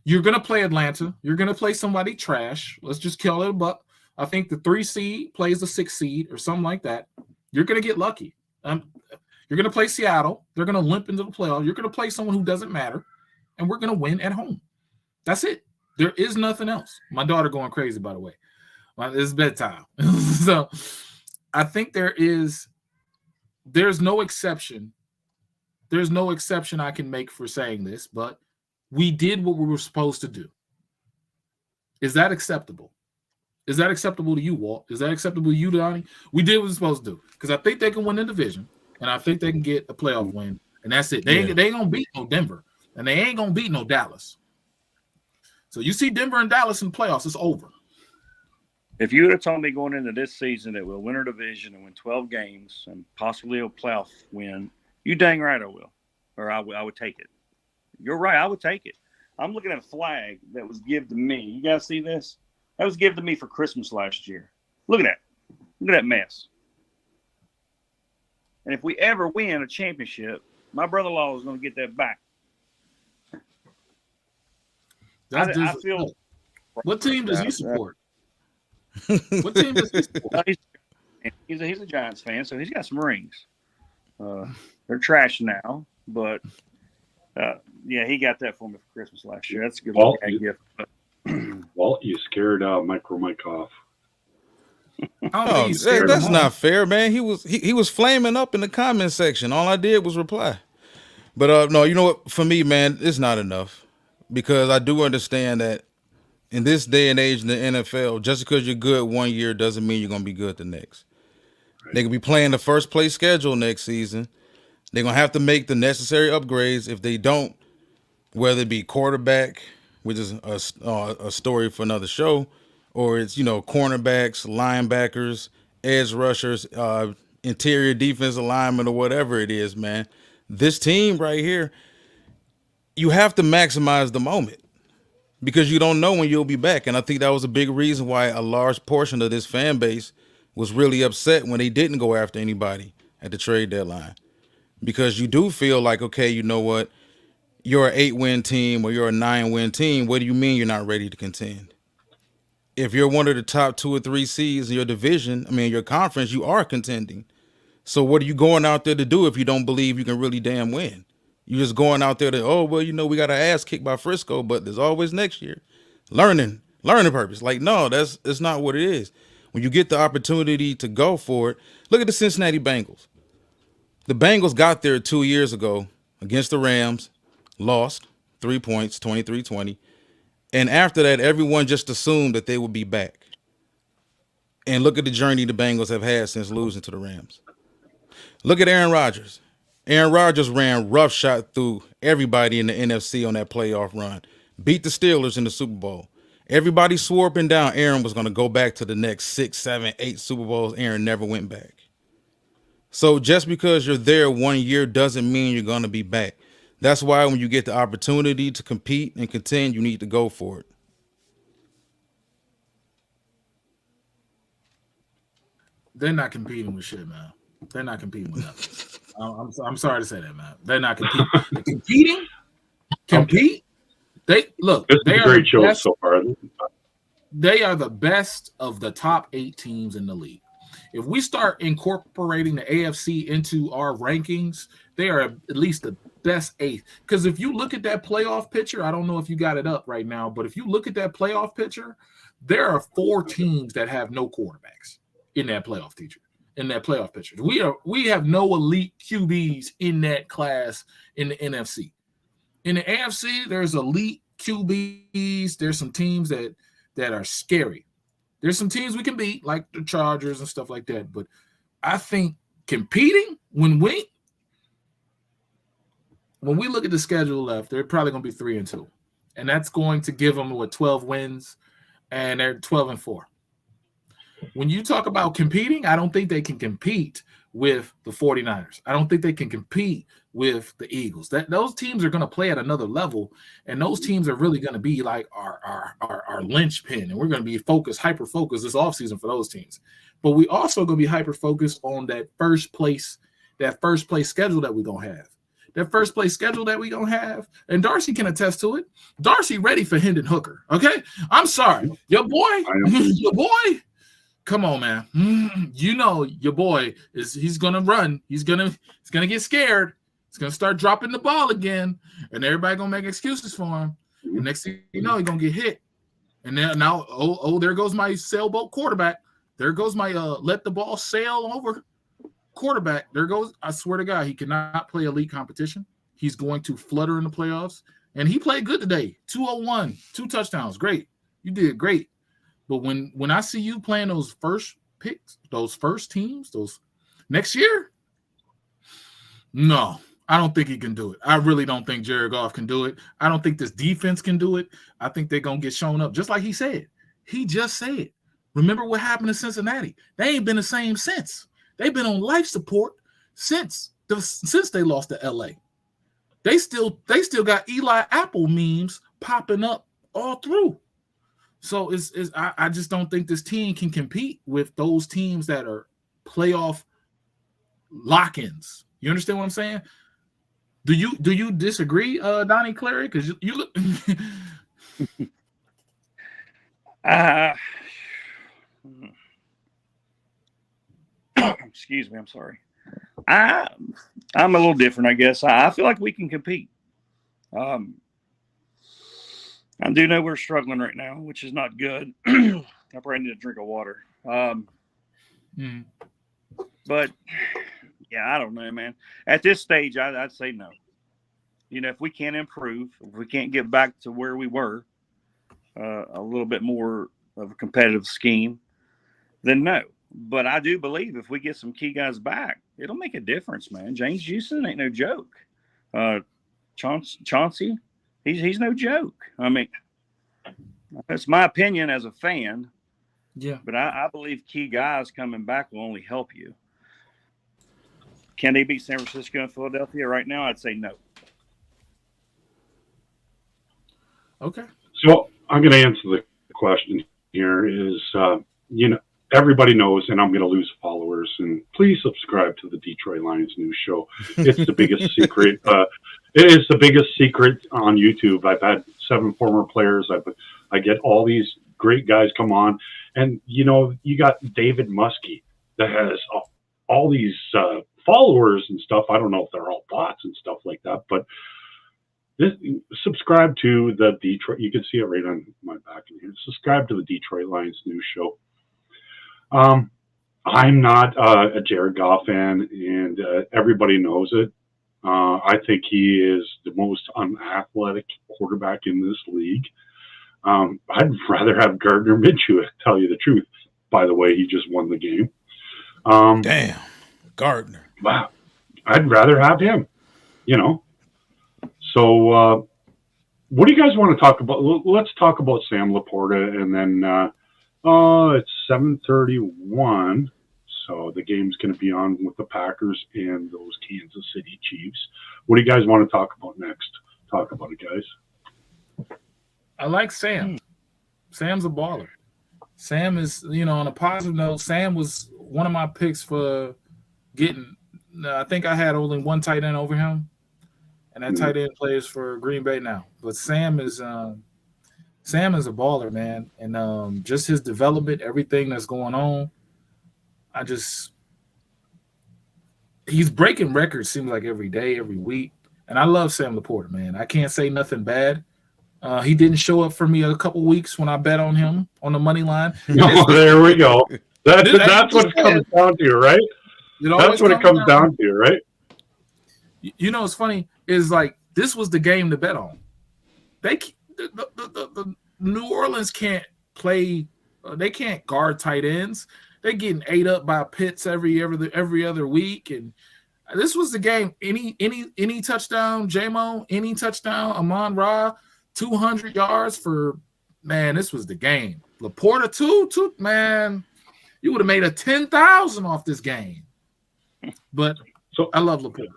S8: you're going to play Atlanta. You're going to play somebody trash. Let's just kill it a buck. I think the 3 seed plays the 6 seed or something like that. You're going to get lucky. You're going to play Seattle. They're going to limp into the playoffs. You're going to play someone who doesn't matter, and we're going to win at home. That's it. There is nothing else. My daughter going crazy, by the way. It's bedtime. So I think there's no exception. There's no exception I can make for saying this, but we did what we were supposed to do. Is that acceptable? Is that acceptable to you, Walt? Is that acceptable to you, Donnie? We did what we were supposed to do because I think they can win the division, and I think they can get a playoff win, and that's it. They ain't gonna beat no Denver, and they ain't gonna beat no Dallas. So you see Denver and Dallas in the playoffs, it's over.
S9: If you would have told me going into this season that we'll win our division and win 12 games and possibly a playoff win, you dang right I will, or I would take it. You're right. I would take it. I'm looking at a flag that was given to me. You guys see this? That was given to me for Christmas last year. Look at that. Look at that mess. And if we ever win a championship, my brother-in-law is going to get that back. I feel.
S8: What team does he support? What team does he support?
S9: He's a Giants fan, so he's got some rings. They're trash now, but yeah, he got that for me for Christmas last year. That's a good gift.
S3: Walt, you scared Micro Mike off.
S7: Oh, that's not fair, man. He was flaming up in the comment section. All I did was reply. But no, you know what? For me, man, it's not enough because I do understand that in this day and age in the NFL, just because you're good one year doesn't mean you're going to be good the next. Right. They could be playing the first place schedule next season. They're going to have to make the necessary upgrades. If they don't, whether it be quarterback, which is a story for another show, or it's, cornerbacks, linebackers, edge rushers, interior defensive linemen, or whatever it is, man. This team right here, you have to maximize the moment because you don't know when you'll be back. And I think that was a big reason why a large portion of this fan base was really upset when they didn't go after anybody at the trade deadline. Because you do feel like, okay, you know what? You're an 8-win team or you're a 9-win team. What do you mean you're not ready to contend? If you're one of the top 2 or 3 seeds in your division, your conference, you are contending. So what are you going out there to do if you don't believe you can really damn win? You're just going out there to, we got our ass kicked by Frisco, but there's always next year. Learning purpose. Like, no, it's not what it is. when you get the opportunity to go for it, look at the Cincinnati Bengals. The Bengals got there 2 years ago against the Rams, lost 3 points, 23-20. And after that, everyone just assumed that they would be back. And look at the journey the Bengals have had since losing to the Rams. Look at Aaron Rodgers. Aaron Rodgers ran roughshod through everybody in the NFC on that playoff run. Beat the Steelers in the Super Bowl. Everybody swore up and down Aaron was going to go back to the next 6, 7, 8 Super Bowls. Aaron never went back. So just because you're there 1 year doesn't mean you're going to be back. That's why when you get the opportunity to compete and contend, you need to go for it.
S8: They're not competing with shit, man. They're not competing with nothing. I'm sorry to say that, man. They're not competing. Compete. They look.
S3: This is
S8: they
S3: a
S8: are
S3: great
S8: the
S3: show
S8: best,
S3: so far.
S8: They are the best of the top 8 teams in the league. If we start incorporating the AFC into our rankings, they are at least the best 8. Because if you look at that playoff picture, I don't know if you got it up right now, but if you look at that playoff picture, there are 4 teams that have no quarterbacks in that playoff picture. We have no elite QBs in that class in the NFC. In the AFC, there's elite QBs. There's some teams that are scary. There's some teams we can beat, like the Chargers and stuff like that. But I think competing, when we look at the schedule left, they're probably going to be 3-2. And that's going to give them, 12 wins, and they're 12-4. When you talk about competing, I don't think they can compete with the 49ers. I don't think they can compete with the Eagles. Those teams are going to play at another level, and those teams are really going to be like our linchpin, and we're going to be hyper-focused this offseason for those teams. But we also going to be hyper-focused on that first place schedule that we're going to have. That first place schedule that we're going to have, and Darcy can attest to it. Darcy ready for Hendon Hooker, okay? I'm sorry. Your boy, come on, man. You know your boy he's gonna run. He's gonna get scared. He's gonna start dropping the ball again, and everybody gonna make excuses for him. And next thing you know, he's gonna get hit. And then now, there goes my sailboat quarterback. There goes my let the ball sail over quarterback. There goes. I swear to God, he cannot play elite competition. He's going to flutter in the playoffs. And he played good today. 201, 2 touchdowns. Great. You did great. But when I see you playing those first picks, those first teams, those next year, no, I don't think he can do it. I really don't think Jared Goff can do it. I don't think this defense can do it. I think they're going to get shown up, just like he said. He just said, remember what happened in Cincinnati? They ain't been the same since. They've been on life support since they lost to L.A. They still got Eli Apple memes popping up all through. So I just don't think this team can compete with those teams that are playoff lock-ins. You understand what I'm saying? Do you disagree, Donnie Clary? Because you look.
S9: Excuse me. I'm sorry. I'm a little different, I guess. I feel like we can compete. I do know we're struggling right now, which is not good. I probably need a drink of water. But, yeah, I don't know, man. At this stage, I'd say no. If we can't improve, if we can't get back to where we were, a little bit more of a competitive scheme, then no. But I do believe if we get some key guys back, it'll make a difference, man. James Houston ain't no joke. Chauncey, he's no joke. I mean, that's my opinion as a fan.
S8: Yeah.
S9: But I believe key guys coming back will only help you. Can they beat San Francisco and Philadelphia right now? I'd say no.
S8: Okay.
S3: So I'm going to answer the question here is, everybody knows, and I'm going to lose followers, and please subscribe to the Detroit Lions News Show. It's the biggest secret. It is the biggest secret on YouTube. I've had 7 former players. I get all these great guys come on, and you got David Muskie that has all these followers and stuff. I don't know if they're all bots and stuff like that, but subscribe to the Detroit. You can see it right on my back in here. Subscribe to the Detroit Lions News Show. I'm not a Jared Goff fan, and everybody knows it. I think he is the most unathletic quarterback in this league. I'd rather have Gardner Minshew, to tell you the truth. By the way, he just won the game.
S7: Damn, Gardner.
S3: Wow, I'd rather have him. So, what do you guys want to talk about? Let's talk about Sam Laporta, and then it's 7:31, so the game's going to be on with the Packers and those Kansas City Chiefs. What do you guys want to talk about next? Talk about it, guys.
S8: I like Sam. Sam's a baller. Sam is, on a positive note, Sam was one of my picks for getting. I think I had only one tight end over him, and that tight end plays for Green Bay now. But Sam is a baller, man, and just his development, everything that's going on. He's breaking records. Seems like every day, every week, and I love Sam Laporta, man. I can't say nothing bad. He didn't show up for me a couple weeks when I bet on him on the money line.
S3: No, there we go. That's what it comes down to, right? That's what it comes down to, right?
S8: What's funny is like this was the game to bet on. The New Orleans can't play. They can't guard tight ends. They're getting ate up by Pitts every other week, and this was the game. Any touchdown, J-Mo, any touchdown, Amon-Ra, 200 yards for, man, this was the game. Laporta too, man, you would have made a 10,000 off this game. But
S3: so
S8: I love Laporta.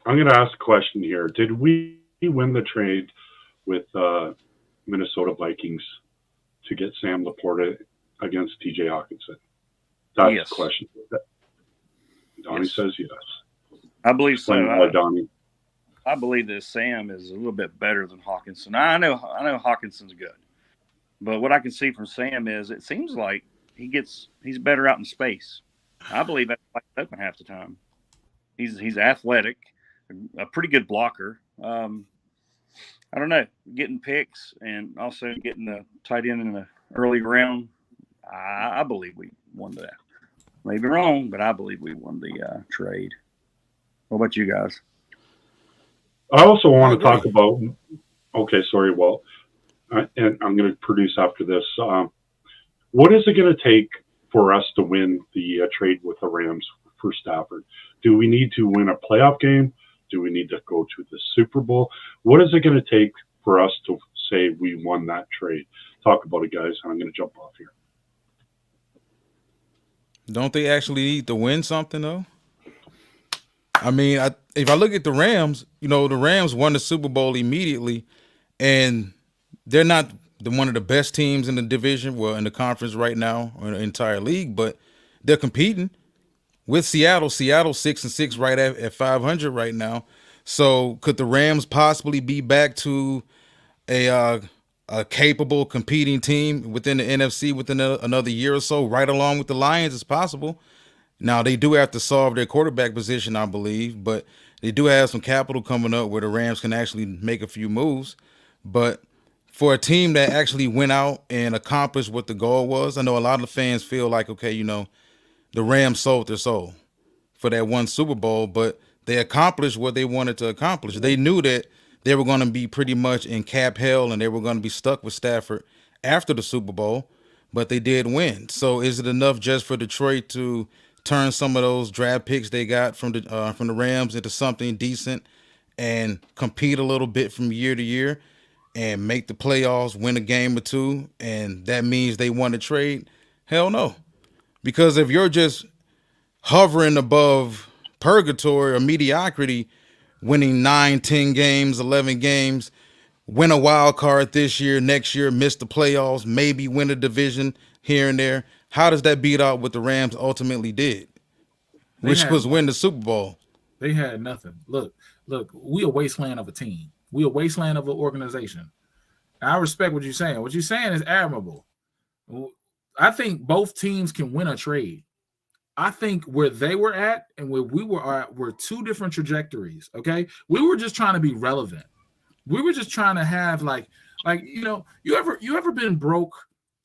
S3: I'm going to ask a question here. Did we win the trade with Minnesota Vikings to get Sam Laporta against TJ Hawkinson? That's the question. Donnie says yes.
S9: I believe so.
S3: Donnie.
S9: I believe that Sam is a little bit better than Hawkinson. I know Hawkinson's good, but what I can see from Sam is it seems like he's better out in space. I believe that's like open half the time. He's athletic, a pretty good blocker. I don't know, getting picks and also getting the tight end in the early round. I believe we won that. Maybe wrong, but I believe we won the trade. What about you guys?
S3: I also want to talk about. Okay, sorry, Walt, and I'm going to produce after this. What is it going to take for us to win the trade with the Rams for Stafford? Do we need to win a playoff game? Do we need to go to the Super Bowl? What is it going to take for us to say we won that trade? Talk about it, guys. And I'm going to jump off here.
S7: Don't they actually need to win something though? I mean, if I look at the Rams, the Rams won the Super Bowl immediately, and they're not one of the best teams in the division, well, in the conference right now, or in the entire league, but they're competing with Seattle. Seattle's 6-6 right at 500 right now. So could the Rams possibly be back to a capable competing team within the NFC within another year or so, right along with the Lions? It's possible. Now, they do have to solve their quarterback position, I believe, but they do have some capital coming up where the Rams can actually make a few moves. But for a team that actually went out and accomplished what the goal was, I know a lot of fans feel like, okay, the Rams sold their soul for that one Super Bowl, but they accomplished what they wanted to accomplish. They knew that they were going to be pretty much in cap hell and they were going to be stuck with Stafford after the Super Bowl, but they did win. So is it enough just for Detroit to turn some of those draft picks they got from the Rams into something decent and compete a little bit from year to year and make the playoffs, win a game or two, and that means they won the trade? Hell no. Because if you're just hovering above purgatory or mediocrity, winning 9, 10 games, 11 games, win a wild card this year, next year, miss the playoffs, maybe win a division here and there, how does that beat out what the Rams ultimately did, which was win the Super Bowl?
S8: They had nothing. Look, we a wasteland of a team. We a wasteland of an organization. And I respect what you're saying. What you're saying is admirable. I think both teams can win a trade. I think where they were at and where we were at were two different trajectories, okay? We were just trying to be relevant. We were just trying to have you ever been broke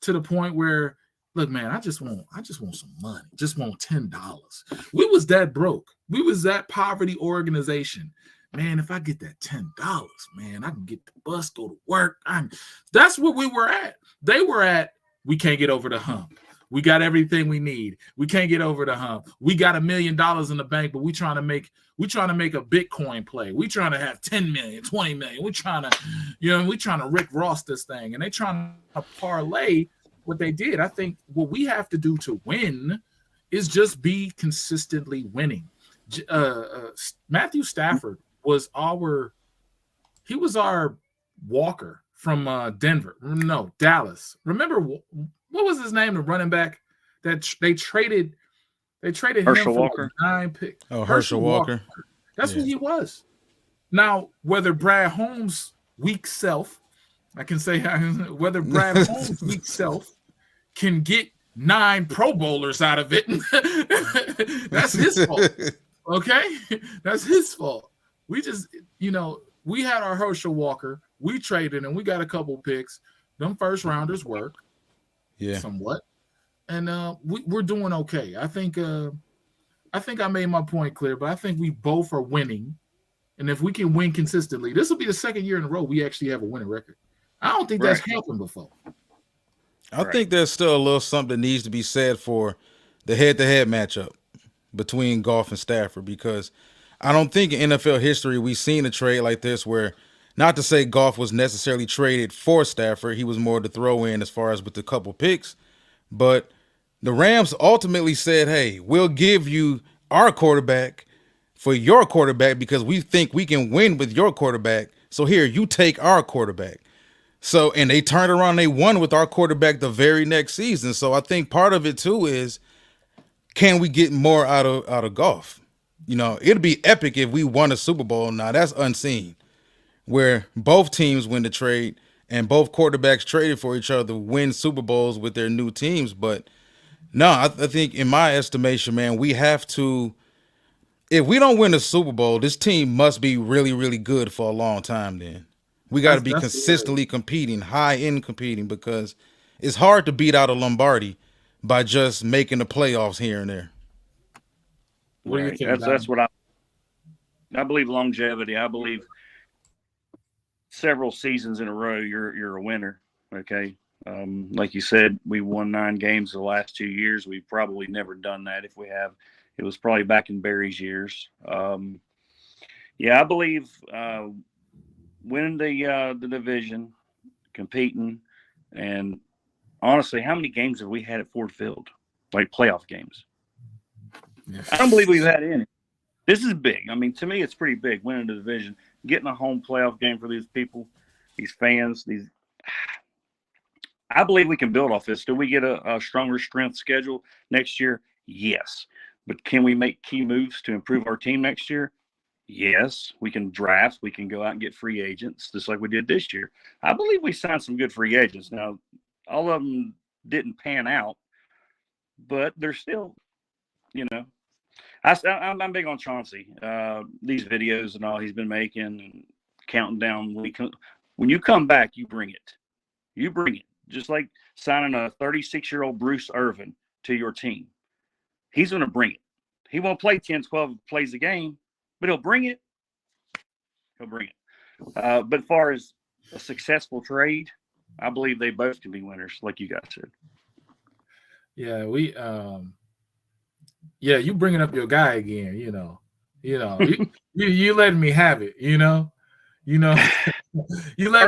S8: to the point where look, man, I just want some money. Just want $10. We was that broke. We was that poverty organization. Man, if I get that $10, man, I can get the bus, go to work. That's what we were at. They were at, we can't get over the hump. We got everything we need. We can't get over the hump. We got $1 million in the bank, but we trying to make a Bitcoin play. We trying to have 10 million, 20 million. We trying to Rick Ross this thing, and they trying to parlay what they did. I think what we have to do to win is just be consistently winning. Matthew Stafford was our Walker from Dallas. Remember what was his name, the running back that they traded
S9: Herschel
S8: him for
S9: Walker.
S8: 9 picks.
S7: Oh, Herschel Walker.
S8: That's what he was. Now, whether Brad Holmes' weak self, I can say whether Brad Holmes' weak self can get 9 Pro Bowlers out of it, that's his fault. Okay? That's his fault. We just, we had our Herschel Walker. We traded and we got a couple picks. Them first rounders work.
S7: Yeah.
S8: Somewhat. And we're doing okay. I think I made my point clear, but I think we both are winning. And if we can win consistently, this will be the second year in a row we actually have a winning record. I don't think that's happened before.
S7: I think there's still a little something that needs to be said for the head-to-head matchup between Goff and Stafford, because I don't think in NFL history we've seen a trade like this where, not to say Goff was necessarily traded for Stafford, he was more to throw in as far as with the couple picks, but the Rams ultimately said, hey, we'll give you our quarterback for your quarterback because we think we can win with your quarterback. So here, you take our quarterback. So, and they turned around, they won with our quarterback the very next season. So I think part of it too is, can we get more out of Goff? It'd be epic if we won a Super Bowl. Now that's unseen, where both teams win the trade and both quarterbacks traded for each other win Super Bowls with their new teams. But no, I think in my estimation, man, we have to, if we don't win a Super Bowl, this team must be really, really good for a long time then. We got to be consistently competing, high-end competing, because it's hard to beat out a Lombardi by just making the playoffs here and there.
S8: What do you think?
S9: That's what I believe. Longevity. I believe several seasons in a row, you're a winner. Okay, like you said, we won 9 games the last 2 years. We've probably never done that. If we have, it was probably back in Barry's years. I believe. Winning the division, competing, and honestly, how many games have we had at Ford Field, like playoff games? I don't believe we've had any. This is big. I mean, to me, it's pretty big. Winning the division, getting a home playoff game for these people, these fans. I believe we can build off this. Do we get a stronger strength schedule next year? Yes. But can we make key moves to improve our team next year? Yes, we can draft. We can go out and get free agents, just like we did this year. I believe we signed some good free agents. Now, all of them didn't pan out, but they're still, I'm big on Chauncey. These videos and all he's been making and counting down. When you come back, you bring it. You bring it. Just like signing a 36-year-old Bruce Irvin to your team. He's going to bring it. He won't play 10, 12 plays a game, but he'll bring it. He'll bring it. But as far as a successful trade, I believe they both can be winners, like you guys said.
S8: Yeah, you bringing up your guy again. You letting me have it. You let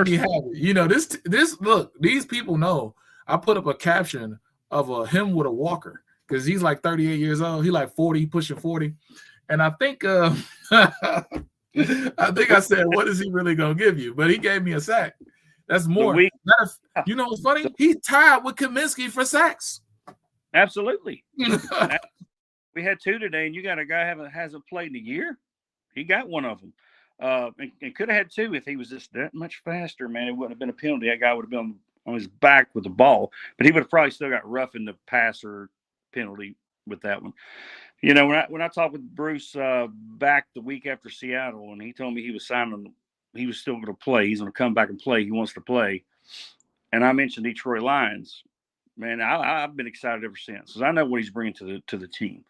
S8: me have it. This look. These people know. I put up a caption of him with a walker because he's like 38 years old. He like 40, pushing 40. And I think I said, what is he really gonna give you? But he gave me a sack. That's more. You know what's funny? He's tied with Kaminsky for sacks.
S9: Absolutely. We had 2 today, and you got a guy hasn't played in a year. He got one of them. And could have had 2 if he was just that much faster, man. It wouldn't have been a penalty. That guy would have been on his back with the ball, but he would have probably still got roughing the passer penalty with that one. When I talked with Bruce back the week after Seattle, and he told me he was still going to play. He's going to come back and play. He wants to play. And I mentioned Detroit Lions. man, I've been excited ever since because I know what he's bringing to the team.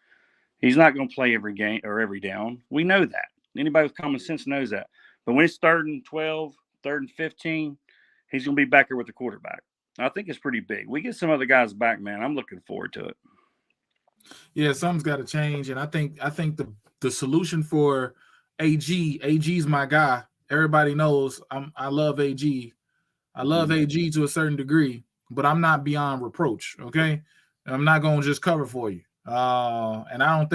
S9: He's not going to play every game or every down. We know that. Anybody with common sense knows that. But when it's 3rd and 12, 3rd and 15, he's going to be back here with the quarterback. I think it's pretty big. We get some other guys back, man. I'm looking forward to it.
S8: Yeah, something's got to change, and I think the solution for AG's my guy. Everybody knows I love AG. I love AG to a certain degree, but I'm not beyond reproach. Okay, I'm not going to just cover for you. And I don't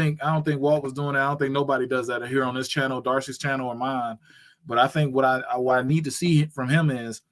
S8: think Walt was doing that. I don't think nobody does that here on this channel, Darcy's channel, or mine. But I think what I need to see from him is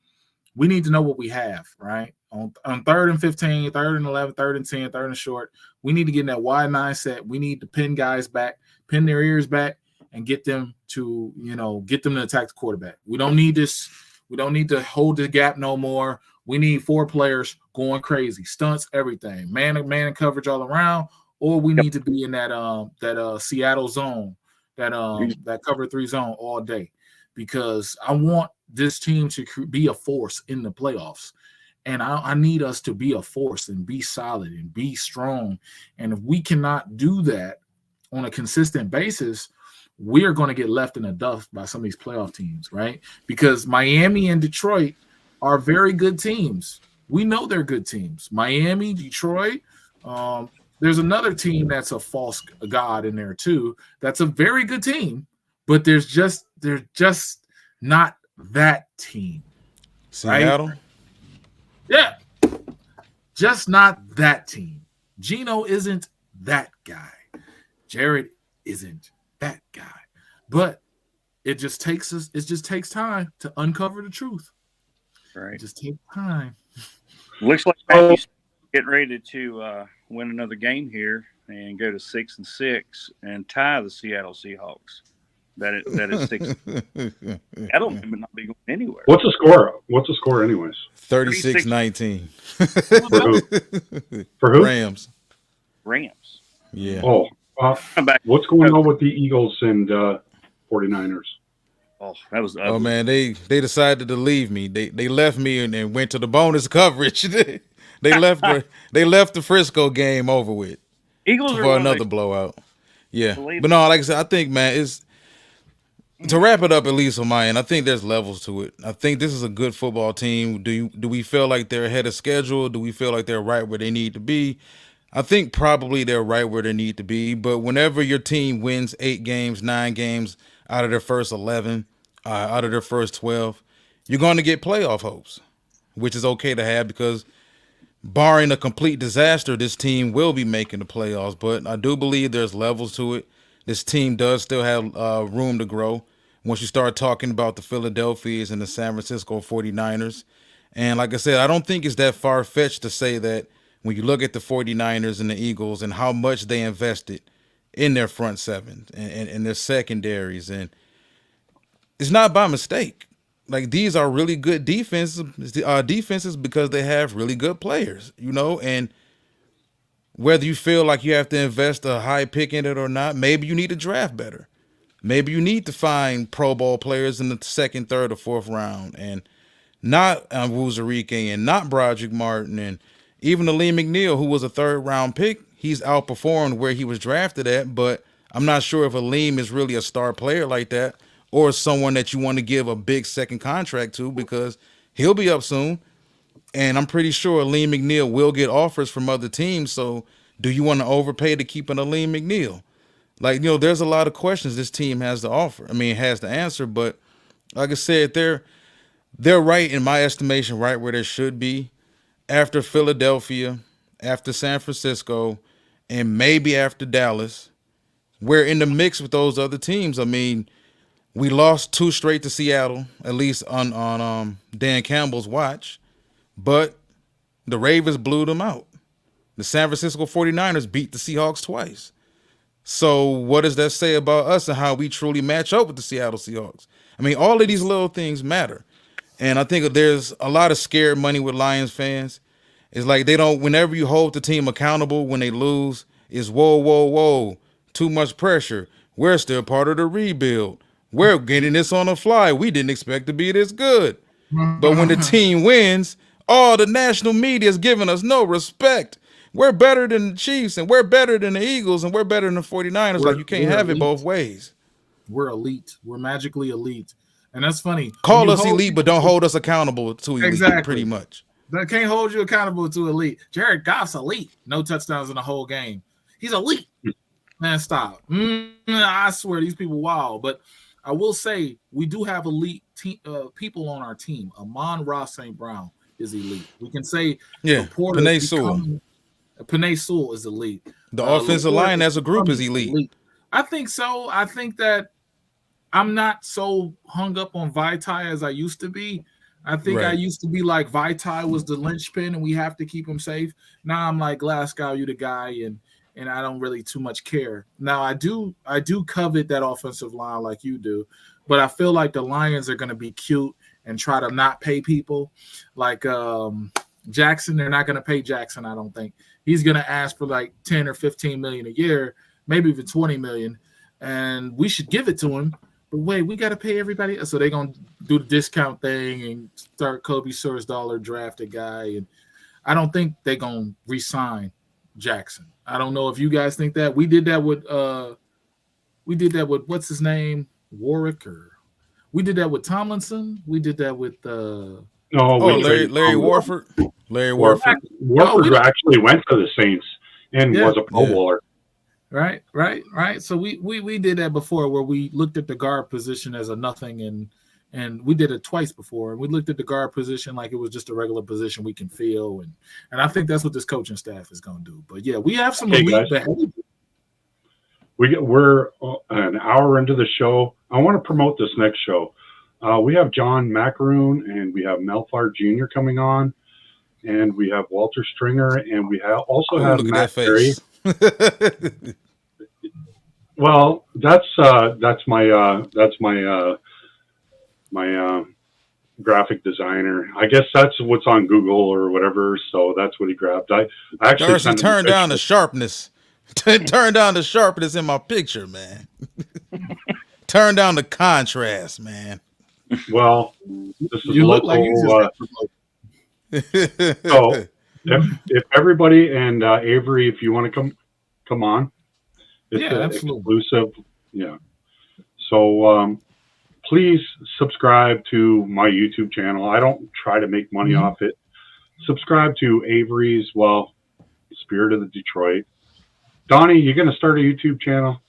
S8: we need to know what we have, right? On 3rd and 15, 3rd and 11, 3rd and 10, 3rd and short, we need to get in that wide 9 set. We need to pin guys back, pin their ears back, and get them to attack the quarterback. We don't need this. We don't need to hold the gap no more. We need 4 players going crazy, stunts, everything, man coverage all around, or we need to be in that Seattle zone, that cover 3 zone all day, because I want this team to be a force in the playoffs. And I need us to be a force and be solid and be strong. And if we cannot do that on a consistent basis, we're going to get left in the dust by some of these playoff teams, right? Because Miami and Detroit are very good teams. We know they're good teams. Miami, Detroit. There's another team that's a false god in there too. That's a very good team, but they're just not that team.
S7: Seattle?
S8: Right? Yeah. Just not that team. Geno isn't that guy. Jared isn't that guy. But it just takes time to uncover the truth.
S9: Right.
S8: It just takes time.
S9: Looks like Matthew's getting ready to win another game here and go to 6-6 and tie the Seattle Seahawks. That is 6. I don't even not be going anywhere.
S3: What's the score? What's the score, anyways?
S7: 36-19.
S3: For who?
S7: Rams.
S3: Oh,
S7: Yeah.
S3: what's going on with the Eagles and 49ers?
S9: Oh, that was ugly.
S7: Oh man, they decided to leave me. They left me and went to the bonus coverage. they left the Frisco game over with.
S9: Eagles
S7: for another blowout. Yeah, but no, like I said, I think, man, it's to wrap it up, at least on my end, I think there's levels to it. I think this is a good football team. Do we feel like they're ahead of schedule? Do we feel like they're right where they need to be? I think probably they're right where they need to be. But whenever your team wins 8 games, 9 games out of their first 11, out of their first 12, you're going to get playoff hopes, which is okay to have because barring a complete disaster, this team will be making the playoffs. But I do believe there's levels to it. This team does still have room to grow once you start talking about the Philadelphias and the San Francisco 49ers. And like I said, I don't think it's that far-fetched to say that when you look at the 49ers and the Eagles and how much they invested in their front seven and their secondaries, and it's not by mistake. Like, these are really good defenses because they have really good players, and whether you feel like you have to invest a high pick in it or not, maybe you need to draft better. Maybe you need to find Pro Bowl players in the 2nd, 3rd, or 4th round, and not Wuzarike and not Broderick Martin, and even Aleem McNeil, who was a 3rd round pick. He's outperformed where he was drafted at, but I'm not sure if Aleem is really a star player like that or someone that you want to give a big second contract to because he'll be up soon. And I'm pretty sure Aleem McNeil will get offers from other teams. So do you want to overpay to keep an Aleem McNeil? Like, there's a lot of questions this team has to offer. I mean, it has to answer, but like I said, they're right, in my estimation, right where they should be. After Philadelphia, after San Francisco, and maybe after Dallas, we're in the mix with those other teams. I mean, we lost 2 straight to Seattle, at least on Dan Campbell's watch. But the Ravens blew them out. The San Francisco 49ers beat the Seahawks twice. So what does that say about us and how we truly match up with the Seattle Seahawks? I mean, all of these little things matter. And I think there's a lot of scared money with Lions fans. It's like whenever you hold the team accountable when they lose, it's whoa, too much pressure. We're still part of the rebuild. We're getting this on the fly. We didn't expect to be this good. But when the team wins, Oh, the national media is giving us no respect. We're better than the Chiefs, and we're better than the Eagles, and we're better than the 49ers. Like, you can't have it both ways.
S8: We're elite. We're magically elite. And that's funny.
S7: Call us elite, but don't hold us accountable to elite,
S8: exactly.
S7: Pretty much.
S8: They can't hold you accountable to elite. Jared Goff's elite. No touchdowns in the whole game. He's elite. Man, stop. I swear these people wild. But I will say we do have elite people on our team. Amon-Ra St. Brown is elite. We can say
S7: Penei Sewell.
S8: Penei Sewell is elite.
S7: The offensive line as a group is elite.
S8: I think so. I think that I'm not so hung up on Vitae as I used to be. I think I used to be like Vitae was the linchpin and we have to keep him safe. Now I'm like, Glasgow, you the guy, and I don't really too much care. Now I do covet that offensive line like you do, but I feel like the Lions are going to be cute and try to not pay people. Like Jackson, they're not going to pay Jackson, I don't think. He's going to ask for like 10 or 15 million a year, maybe even 20 million, and we should give it to him. But wait, we got to pay everybody. So they're going to do the discount thing and start Kobe Sorsdaler, draft a guy. And I don't think they're going to re-sign Jackson. I don't know if you guys think that. We did that with what's his name? Warwick, or we did that with Tomlinson. We did that with
S7: Larry Warford. Larry Warford.
S3: Warford actually went to the Saints and was a Pro Bowler.
S8: Right. So we did that before, where we looked at the guard position as a nothing, and we did it twice before. And we looked at the guard position like it was just a regular position we can fill, and I think that's what this coaching staff is going to do. But yeah, we have some elite behavior.
S3: We're an hour into the show. I want to promote this next show. We have John Macaroon and we have Melfar Jr. coming on, and we have Walter Stringer, and we also have Matt Perry. Well, that's my graphic designer. I guess that's what's on Google or whatever. So that's what he grabbed. I actually
S7: Darcy turned down the sharpness. Turn down the sharpness in my picture, man. Turn down the contrast, man.
S3: Well, this is
S8: you
S3: local.
S8: Look like you
S3: So if everybody and Avery, if you want to come on, it's exclusive. Yeah. So please subscribe to my YouTube channel. I don't try to make money off it. Subscribe to Avery's, Spirit of the Detroit. Donnie, you're going to start a YouTube channel?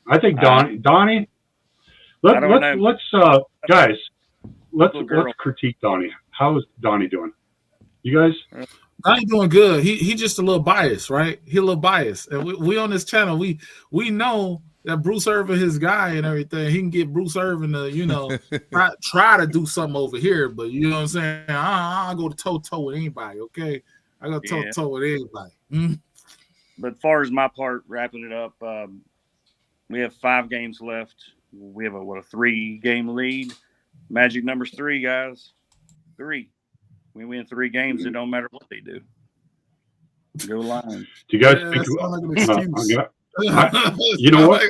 S3: I think Donnie. Let's guys, let's critique Donnie. How is Donnie doing? You guys?
S8: Donnie doing good. He just a little biased, right? He a little biased. And we on this channel, we know that Bruce Irvin, his guy and everything, he can get Bruce Irvin to, try to do something over here. But you know what I'm saying? I'll go toe-to-toe with anybody, okay? I go toe-to-toe with anybody.
S9: But as far as my part, wrapping it up, we have 5 games left. We have a 3-game lead. Magic number's 3, guys. 3. We win 3 games. It don't matter what they do. Go Lions.
S3: Do you guys think? You know what?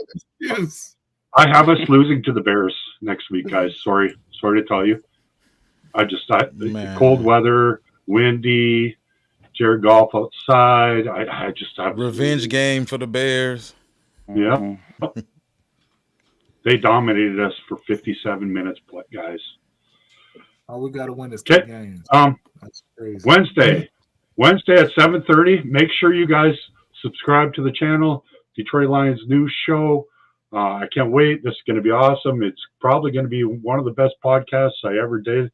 S3: I have us losing to the Bears next week, guys. Sorry to tell you. Cold weather, windy. Jared Goff outside. I just have
S7: revenge game for the Bears.
S3: Yeah. They dominated us for 57 minutes, guys.
S8: Oh, we got to win this game.
S3: That's crazy. Wednesday at 7:30. Make sure you guys subscribe to the channel. Detroit Lions News Show. I can't wait. This is going to be awesome. It's probably going to be one of the best podcasts I ever did.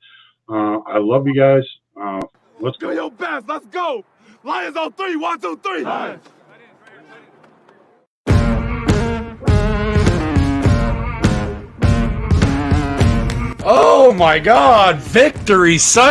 S3: I love you guys. Let's go.
S1: Do your best. Let's go. Lions on 3. 1, 2, 3. Lions.
S2: Oh my God! Victory Sunday.